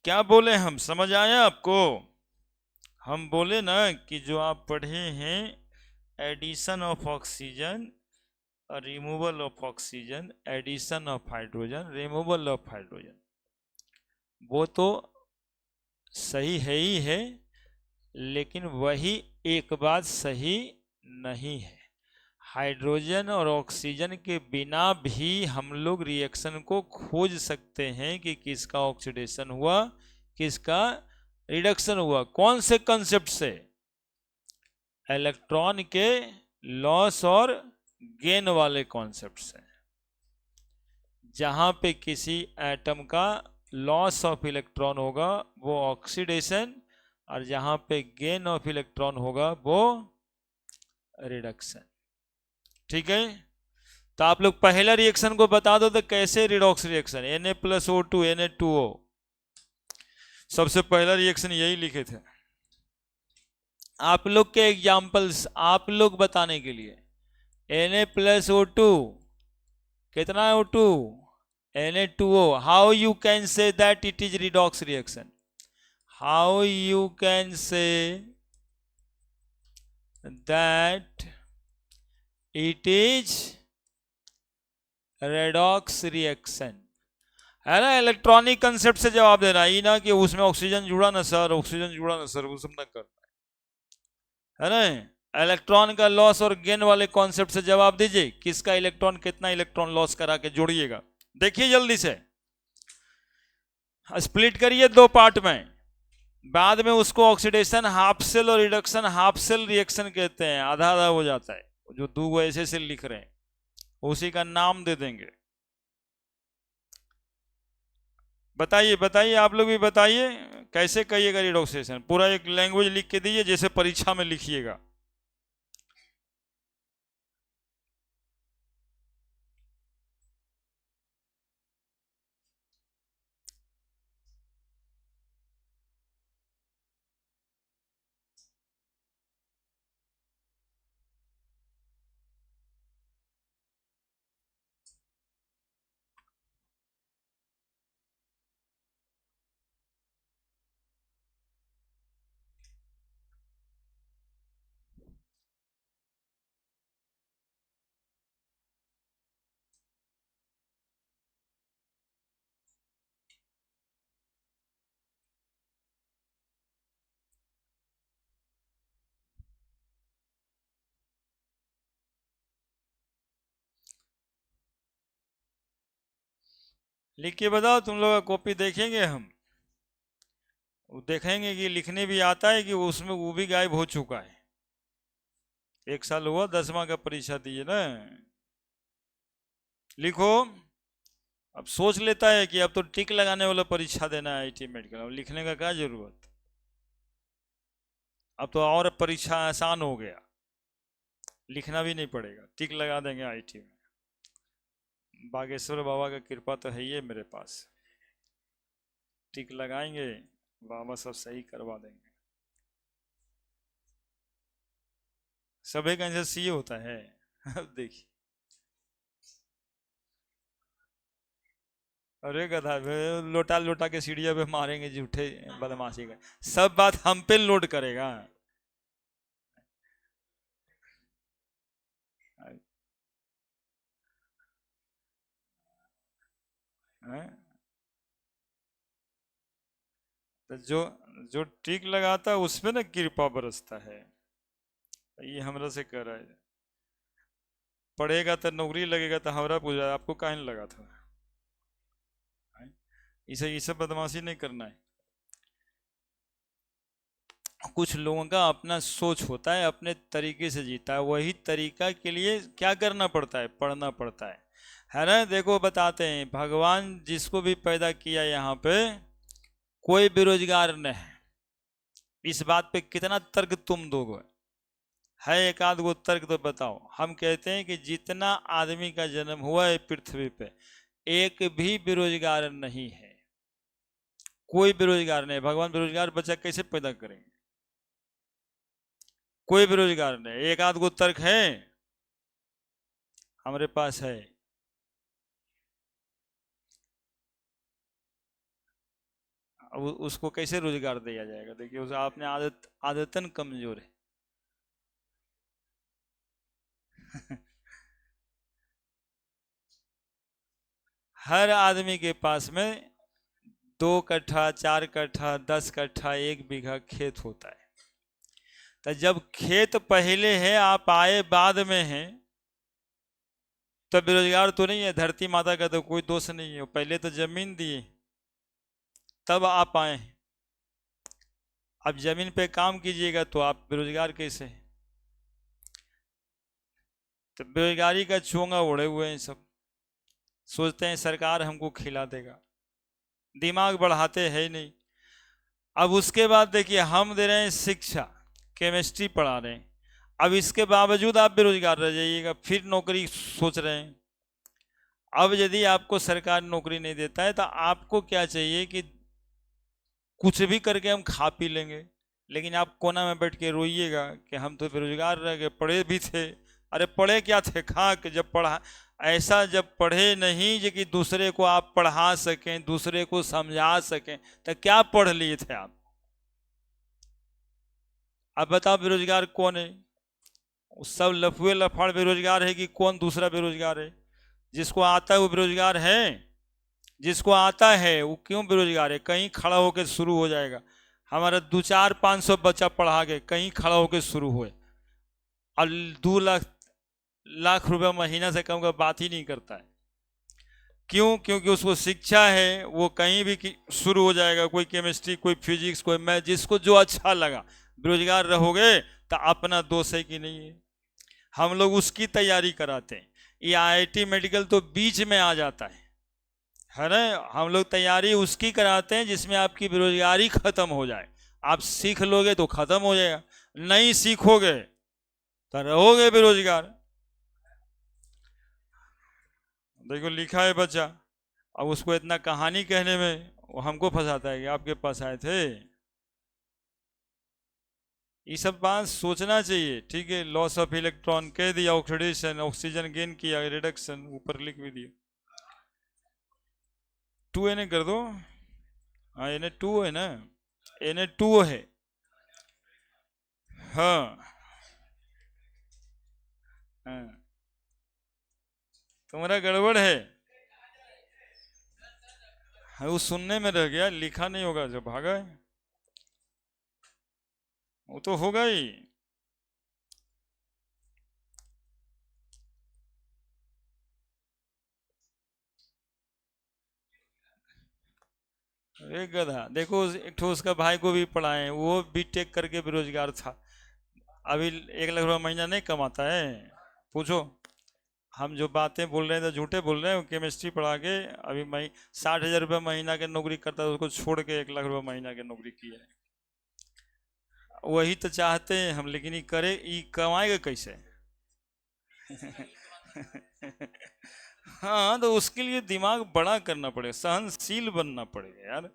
क्या बोले हम, समझ आया आपको? हम बोले ना कि जो आप पढ़े हैं एडिशन ऑफ ऑक्सीजन और removal of oxygen, addition of hydrogen, removal of hydrogen, वो तो सही है ही है, लेकिन वही एक बात सही नहीं है। हाइड्रोजन और ऑक्सीजन के बिना भी हम लोग रिएक्शन को खोज सकते हैं कि किसका ऑक्सीडेशन हुआ, किसका रिडक्शन हुआ। कौन से कंसेप्ट से? इलेक्ट्रॉन के लॉस और गेन वाले कॉन्सेप्ट से। जहां पे किसी एटम का लॉस ऑफ इलेक्ट्रॉन होगा वो ऑक्सीडेशन, और जहां पे गेन ऑफ इलेक्ट्रॉन होगा वो रिडक्शन। ठीक है, तो आप लोग पहला रिएक्शन को बता दो तो कैसे रिडॉक्स रिएक्शन, Na+O2 Na2O, सबसे पहला रिएक्शन यही लिखे थे आप लोग के एग्जांपल्स, आप लोग बताने के लिए। Na+O2 कितना है O2? Na2O। How you can say that it is redox reaction? How you can say that it is redox reaction, है ना। इलेक्ट्रॉनिक कंसेप्ट से जवाब देना, ही ना कि उसमें ऑक्सीजन जुड़ा ना सर, ऑक्सीजन जुड़ा ना सर, वो सब ना करना है ना। इलेक्ट्रॉन का लॉस और गेन वाले कॉन्सेप्ट से जवाब दीजिए, किसका इलेक्ट्रॉन कितना इलेक्ट्रॉन लॉस करा के जोड़िएगा। देखिए जल्दी से, स्प्लिट करिए दो पार्ट में, बाद में उसको ऑक्सीडेशन हाफ सेल और रिडक्शन हाफ सेल रिएक्शन कहते हैं, आधा आधा हो जाता है। जो दो ऐसे सेल लिख रहे हैं उसी का नाम दे देंगे। बताइए बताइए, आप लोग भी बताइए कैसे कहिएगा रिडॉक्सेशन, पूरा एक लैंग्वेज लिख के दीजिए जैसे परीक्षा में लिखिएगा। लिख के बताओ, तुम लोग का कॉपी देखेंगे हम, वो देखेंगे कि लिखने भी आता है कि उसमें वो भी गायब हो चुका है। 1 साल हुआ 10वां का परीक्षा दिए ना। लिखो। अब सोच लेता है कि अब तो टिक लगाने वाला परीक्षा देना है आईटी मेडिकल, अब लिखने का क्या जरूरत। अब तो और परीक्षा आसान हो गया, लिखना भी नहीं पड़ेगा, टिक लगा देंगे आईटी में। बागेश्वर बाबा का कृपा तो है ही है मेरे पास, टिक लगाएंगे, बाबा सब सही करवा देंगे। सभी का आंसर सी होता है। अब देखिए, अरे गधा, लोटा लोटा के सीढ़ियों पे मारेंगे झूठे बदमाशी का, सब बात हम पे लोड करेगा। हैं? तो जो जो टिक लगाता है उसमें ना कृपा बरसता है। ये हमरा से कह रहा है, पढ़ेगा तो नौकरी लगेगा, तो हमरा पूछा आपको काहे नहीं लगा था। हैं? इसे ये सब बदमाशी नहीं करना है। कुछ लोगों का अपना सोच होता है, अपने तरीके से जीता है, वही तरीका के लिए क्या करना पड़ता है, पढ़ना पड़ता है ना। देखो बताते हैं, भगवान जिसको भी पैदा किया यहाँ पे, कोई बेरोजगार नहीं है। इस बात पे कितना तर्क तुम दोगे, है एक आध गो तर्क तो बताओ। हम कहते हैं कि जितना आदमी का जन्म हुआ है पृथ्वी पे, एक भी बेरोजगार नहीं है, कोई बेरोजगार नहीं। भगवान बेरोजगार बच्चा कैसे पैदा करेंगे, कोई बेरोजगार नहीं। एक आध गो तर्क है हमारे पास है। अब उसको कैसे रोजगार दिया जाएगा, देखिए उस आपने आदतन कमजोर है। हर आदमी के पास में 2 कट्ठा 4 कट्ठा 10 कट्ठा 1 बीघा खेत होता है। तो जब खेत पहले है, आप आए बाद में है, तो बेरोजगार तो नहीं है। धरती माता का तो कोई दोष नहीं है, पहले तो जमीन दिए तब आप आए। अब जमीन पे काम कीजिएगा तो आप बेरोजगार कैसे हैं? तो बेरोजगारी का चोंगा ओढ़े हुए हैं सब, सोचते हैं सरकार हमको खिला देगा, दिमाग बढ़ाते हैं नहीं। अब उसके बाद देखिए, हम दे रहे हैं शिक्षा, केमिस्ट्री पढ़ा रहे हैं, अब इसके बावजूद आप बेरोजगार रह जाइएगा, फिर नौकरी सोच रहे हैं। अब यदि आपको सरकार नौकरी नहीं देता है, तो आपको क्या चाहिए कि कुछ भी करके हम खा पी लेंगे, लेकिन आप कोना में बैठ के रोइएगा कि हम तो बेरोजगार रह गए, पढ़े भी थे। अरे पढ़े क्या थे, खा के जब पढ़ा, ऐसा जब पढ़े नहीं जो कि दूसरे को आप पढ़ा सकें, दूसरे को समझा सकें, तो क्या पढ़ लिए थे आप? अब बताओ बेरोजगार कौन है? सब लफुए लफाड़ बेरोजगार है कि कौन दूसरा बेरोजगार है? जिसको आता है वो बेरोजगार है। जिसको आता है वो क्यों बेरोजगार है? कहीं खड़ा होकर शुरू हो जाएगा। हमारा 2 4 500 बच्चा पढ़ा के कहीं खड़ा होकर शुरू हुए, और 2 लाख रुपया महीना से कम का बात ही नहीं करता है। क्यों? क्योंकि उसको शिक्षा है, वो कहीं भी शुरू हो जाएगा, कोई केमिस्ट्री, कोई फिजिक्स, कोई मैथ, जिसको जो अच्छा लगा। बेरोजगार रहोगे तो अपना दोष है कि नहीं है? हम लोग उसकी तैयारी कराते हैं। ये आईआईटी मेडिकल तो बीच में आ जाता है ना। हम लोग तैयारी उसकी कराते हैं जिसमें आपकी बेरोजगारी खत्म हो जाए। आप सीख लोगे तो खत्म हो जाएगा, नहीं सीखोगे तो रहोगे बेरोजगार। देखो लिखा है बच्चा, अब उसको इतना कहानी कहने में वो हमको फंसाता है कि आपके पास आए थे। ये सब बात सोचना चाहिए, ठीक है। लॉस ऑफ इलेक्ट्रॉन कह दिया, ऑक्सीडेशन, ऑक्सीजन गेन किया, रिडक्शन ऊपर लिख भी दिया। 2 Na कर दो। हाँ Na2 है ना, Na2 है। हाँ हाँ, तुम्हारा गड़बड़ है। हाँ, वो सुनने में रह गया, लिखा नहीं होगा जो भागा है, वो तो होगा ही। एक गधा देखो, एक ठो उसका भाई को भी पढ़ाए, वो बीटेक करके बेरोजगार था, अभी 1 लाख रुपया महीना नहीं कमाता है। पूछो, हम जो बातें बोल रहे हैं तो झूठे बोल रहे हैं। केमिस्ट्री पढ़ा के अभी 60,000 रुपया महीना की नौकरी करता है, उसको छोड़ के 1 लाख रुपया महीना की नौकरी की है। वही तो चाहते हैं हम, लेकिन ये करे, ये कमाएगा कैसे? हाँ, तो उसके लिए दिमाग बड़ा करना पड़ेगा, सहनशील बनना पड़ेगा यार।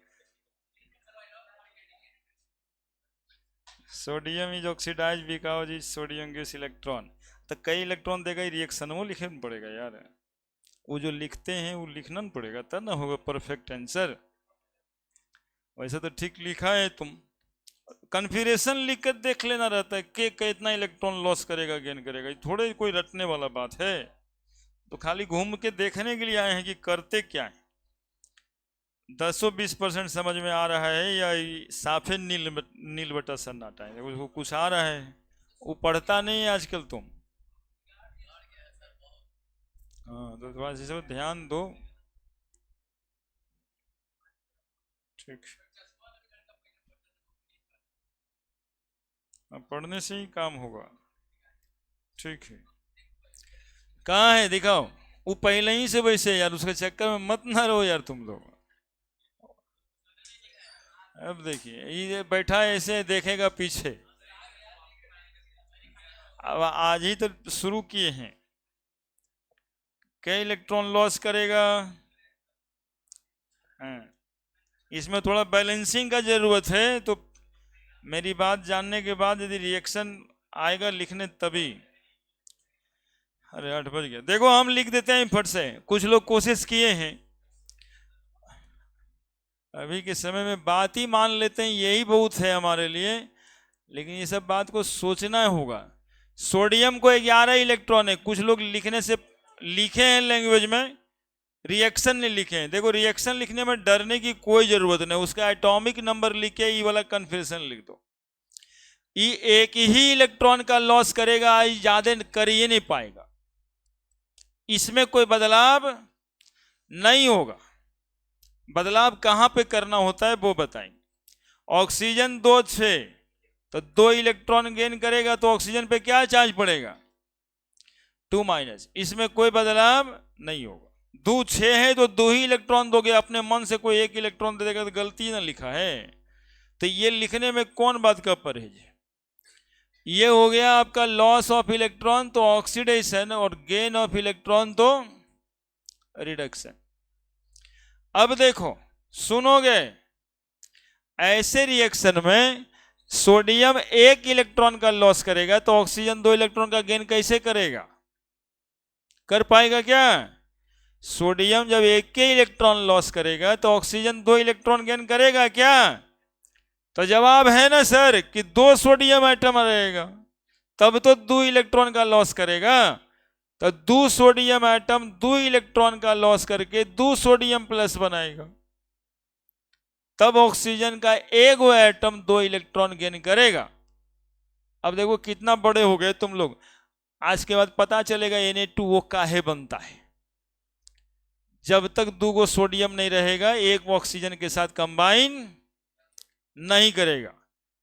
Sodium is oxidize because is sodium gives electron. तो कई इलेक्ट्रॉन देगा, रिएक्शन वो लिखना पड़ेगा यार। वो जो लिखते हैं वो लिखना न पड़ेगा, तब ना होगा परफेक्ट आंसर। वैसे तो ठीक लिखा है तुम, कन्फिग्रेशन लिख कर देख लेना रहता है कि कितना इलेक्ट्रॉन लॉस करेगा गेन करेगा, थोड़े कोई रटने वाला बात है। तो खाली घूम के देखने के लिए आए हैं कि करते क्या है। 10-20% समझ में आ रहा है या साफे नील बटा सन्नाटा है, उसको कुछ आ रहा है, वो पढ़ता नहीं है आजकल तुम। हाँ, तो थोड़ा सा ध्यान दो। ठीक, अब पढ़ने से ही काम होगा। ठीक है, कहाँ है दिखाओ। वो पहले ही से वैसे यार, उसके चक्कर में मत ना रहो यार तुम लोग। अब देखिए, ये बैठा है ऐसे देखेगा पीछे। अब आज ही तो शुरू किए हैं, क्या इलेक्ट्रॉन लॉस करेगा। हाँ, इसमें थोड़ा बैलेंसिंग का जरूरत है। तो मेरी बात जानने के बाद यदि रिएक्शन आएगा लिखने तभी। अरे 8 बज गया, देखो हम लिख देते हैं फट से, कुछ लोग कोशिश किए हैं। अभी के समय में बात ही मान लेते हैं, यही बहुत है हमारे लिए, लेकिन ये सब बात को सोचना होगा। सोडियम को 11 इलेक्ट्रॉन है, कुछ लोग लिखने से लिखे हैं लैंग्वेज में, रिएक्शन नहीं लिखे हैं। देखो, रिएक्शन लिखने में डरने की कोई जरूरत नहीं, उसका एटॉमिक नंबर लिख के ई वाला कन्फिग्रेशन लिख दो। ई एक ही इलेक्ट्रॉन का लॉस करेगा, ई ज्यादा कर ही नहीं पाएगा, इसमें कोई बदलाव नहीं होगा। बदलाव कहां पे करना होता है वो बताएंगे। ऑक्सीजन 2-6, तो 2 इलेक्ट्रॉन गेन करेगा, तो ऑक्सीजन पे क्या चार्ज पड़ेगा? 2-, इसमें कोई बदलाव नहीं होगा। 2-6 है तो 2 ही इलेक्ट्रॉन दोगे, अपने मन से कोई एक इलेक्ट्रॉन दे देगा तो गलती ना लिखा है। तो ये लिखने में कौन बात का परहेज है? ये हो गया आपका लॉस ऑफ इलेक्ट्रॉन, तो ऑक्सीडेशन, और गेन ऑफ इलेक्ट्रॉन तो रिडक्शन। अब देखो, सुनोगे, ऐसे रिएक्शन में सोडियम 1 इलेक्ट्रॉन का लॉस करेगा, तो ऑक्सीजन 2 इलेक्ट्रॉन का गेन कैसे करेगा? कर पाएगा क्या? सोडियम जब 1 के इलेक्ट्रॉन लॉस करेगा तो ऑक्सीजन 2 इलेक्ट्रॉन गेन करेगा क्या? तो जवाब है ना सर कि 2 सोडियम एटम रहेगा, तब तो 2 इलेक्ट्रॉन का लॉस करेगा। तो 2 सोडियम एटम 2 इलेक्ट्रॉन का लॉस करके 2 सोडियम प्लस बनाएगा, तब ऑक्सीजन का एक वो एटम 2 इलेक्ट्रॉन गेन करेगा। अब देखो कितना बड़े हो गए तुम लोग, आज के बाद पता चलेगा Na2O काहे बनता है। जब तक 2 सोडियम नहीं रहेगा, एक ऑक्सीजन के साथ कंबाइन नहीं करेगा,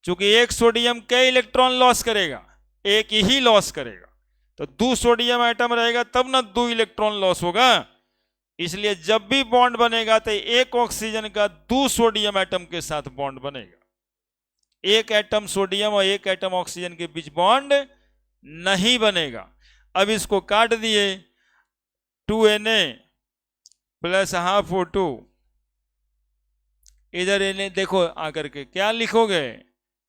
क्योंकि एक सोडियम कई इलेक्ट्रॉन लॉस करेगा, एक ही लॉस करेगा। तो 2 सोडियम एटम रहेगा तब ना 2 इलेक्ट्रॉन लॉस होगा। इसलिए जब भी बॉन्ड बनेगा तो एक ऑक्सीजन का 2 सोडियम एटम के साथ बॉन्ड बनेगा, एक एटम सोडियम और एक एटम ऑक्सीजन के बीच बॉन्ड नहीं बनेगा। अब इसको काट दिए, 2Na प्लस हाफ O2, इधर Na देखो आकर के क्या लिखोगे,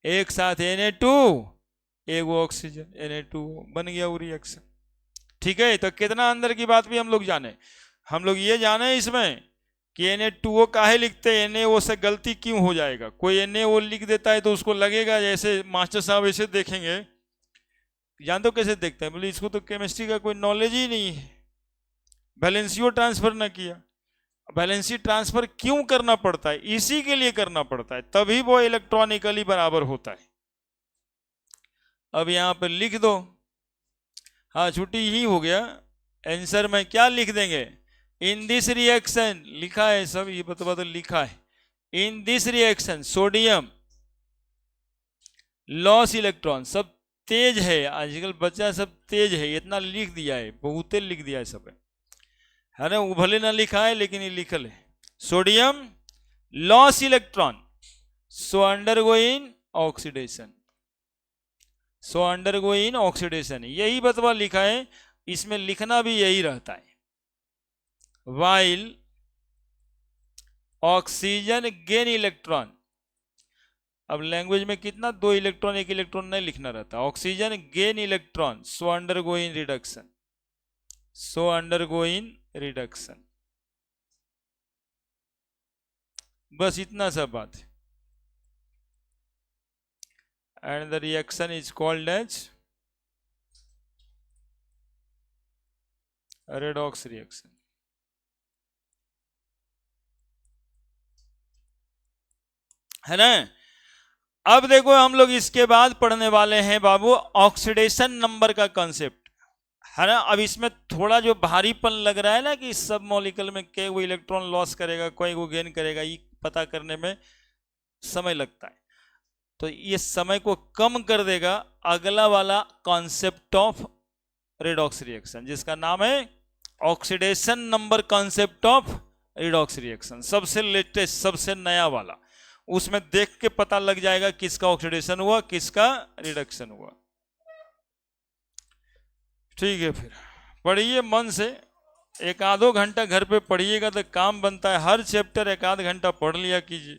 एक साथ Na2, एक वो ऑक्सीजन, Na2O बन गया वो रिएक्शन। ठीक है, तो कितना अंदर की बात भी हम लोग जाने, हम लोग ये जाने इसमें कि Na2O काहे लिखते हैं, Na से गलती क्यों हो जाएगा। कोई Na लिख देता है तो उसको लगेगा जैसे मास्टर साहब ऐसे देखेंगे, जानते हो कैसे देखते हैं, बोले इसको तो केमिस्ट्री का कोई नॉलेज ही नहीं है, वैलेंसियो ट्रांसफर ना किया। वैलेंसी ट्रांसफर क्यों करना पड़ता है? इसी के लिए करना पड़ता है, तभी वो इलेक्ट्रॉनिकली बराबर होता है। अब यहां पर लिख दो, हाँ छुट्टी ही हो गया। आंसर में क्या लिख देंगे, इन दिस रिएक्शन, लिखा है सब, ये बता तो लिखा है, in this reaction sodium loss electron, सब तेज है आजकल बच्चा, सब तेज है, इतना लिख दिया है, बहुते लिख दिया है सब, है ना, वो भले ना लिखा है लेकिन ये लिखल है। Sodium loss electron so undergoing oxidation, so undergoing oxidation, यही बतवा लिखा है, इसमें लिखना भी यही रहता है। वाइल ऑक्सीजन गेन इलेक्ट्रॉन, अब लैंग्वेज में कितना, 2 इलेक्ट्रॉन 1 इलेक्ट्रॉन नहीं लिखना रहता। Oxygen gain electron so undergoing reduction, so undergoing reduction, बस इतना सा बात है। And the reaction is called as redox reaction. है ना। अब देखो हम लोग इसके बाद पढ़ने वाले हैं बाबू ऑक्सीडेशन नंबर का कॉन्सेप्ट, है ना। अब इसमें थोड़ा जो भारीपन लग रहा है ना कि सब मॉलिक्यूल में कई वो इलेक्ट्रॉन लॉस करेगा, कोई वो गेन करेगा, ये पता करने में समय लगता है, तो ये समय को कम कर देगा अगला वाला कॉन्सेप्ट ऑफ रेडॉक्स रिएक्शन, जिसका नाम है oxidation number concept of redox reaction, सबसे लेटेस्ट सबसे नया वाला। उसमें देख के पता लग जाएगा किसका ऑक्सीडेशन हुआ किसका रिडक्शन हुआ। ठीक है, फिर पढ़िए मन से, एक आधो घंटा घर पे पढ़िएगा तो काम बनता है, हर चैप्टर एक आध घंटा पढ़ लिया कीजिए।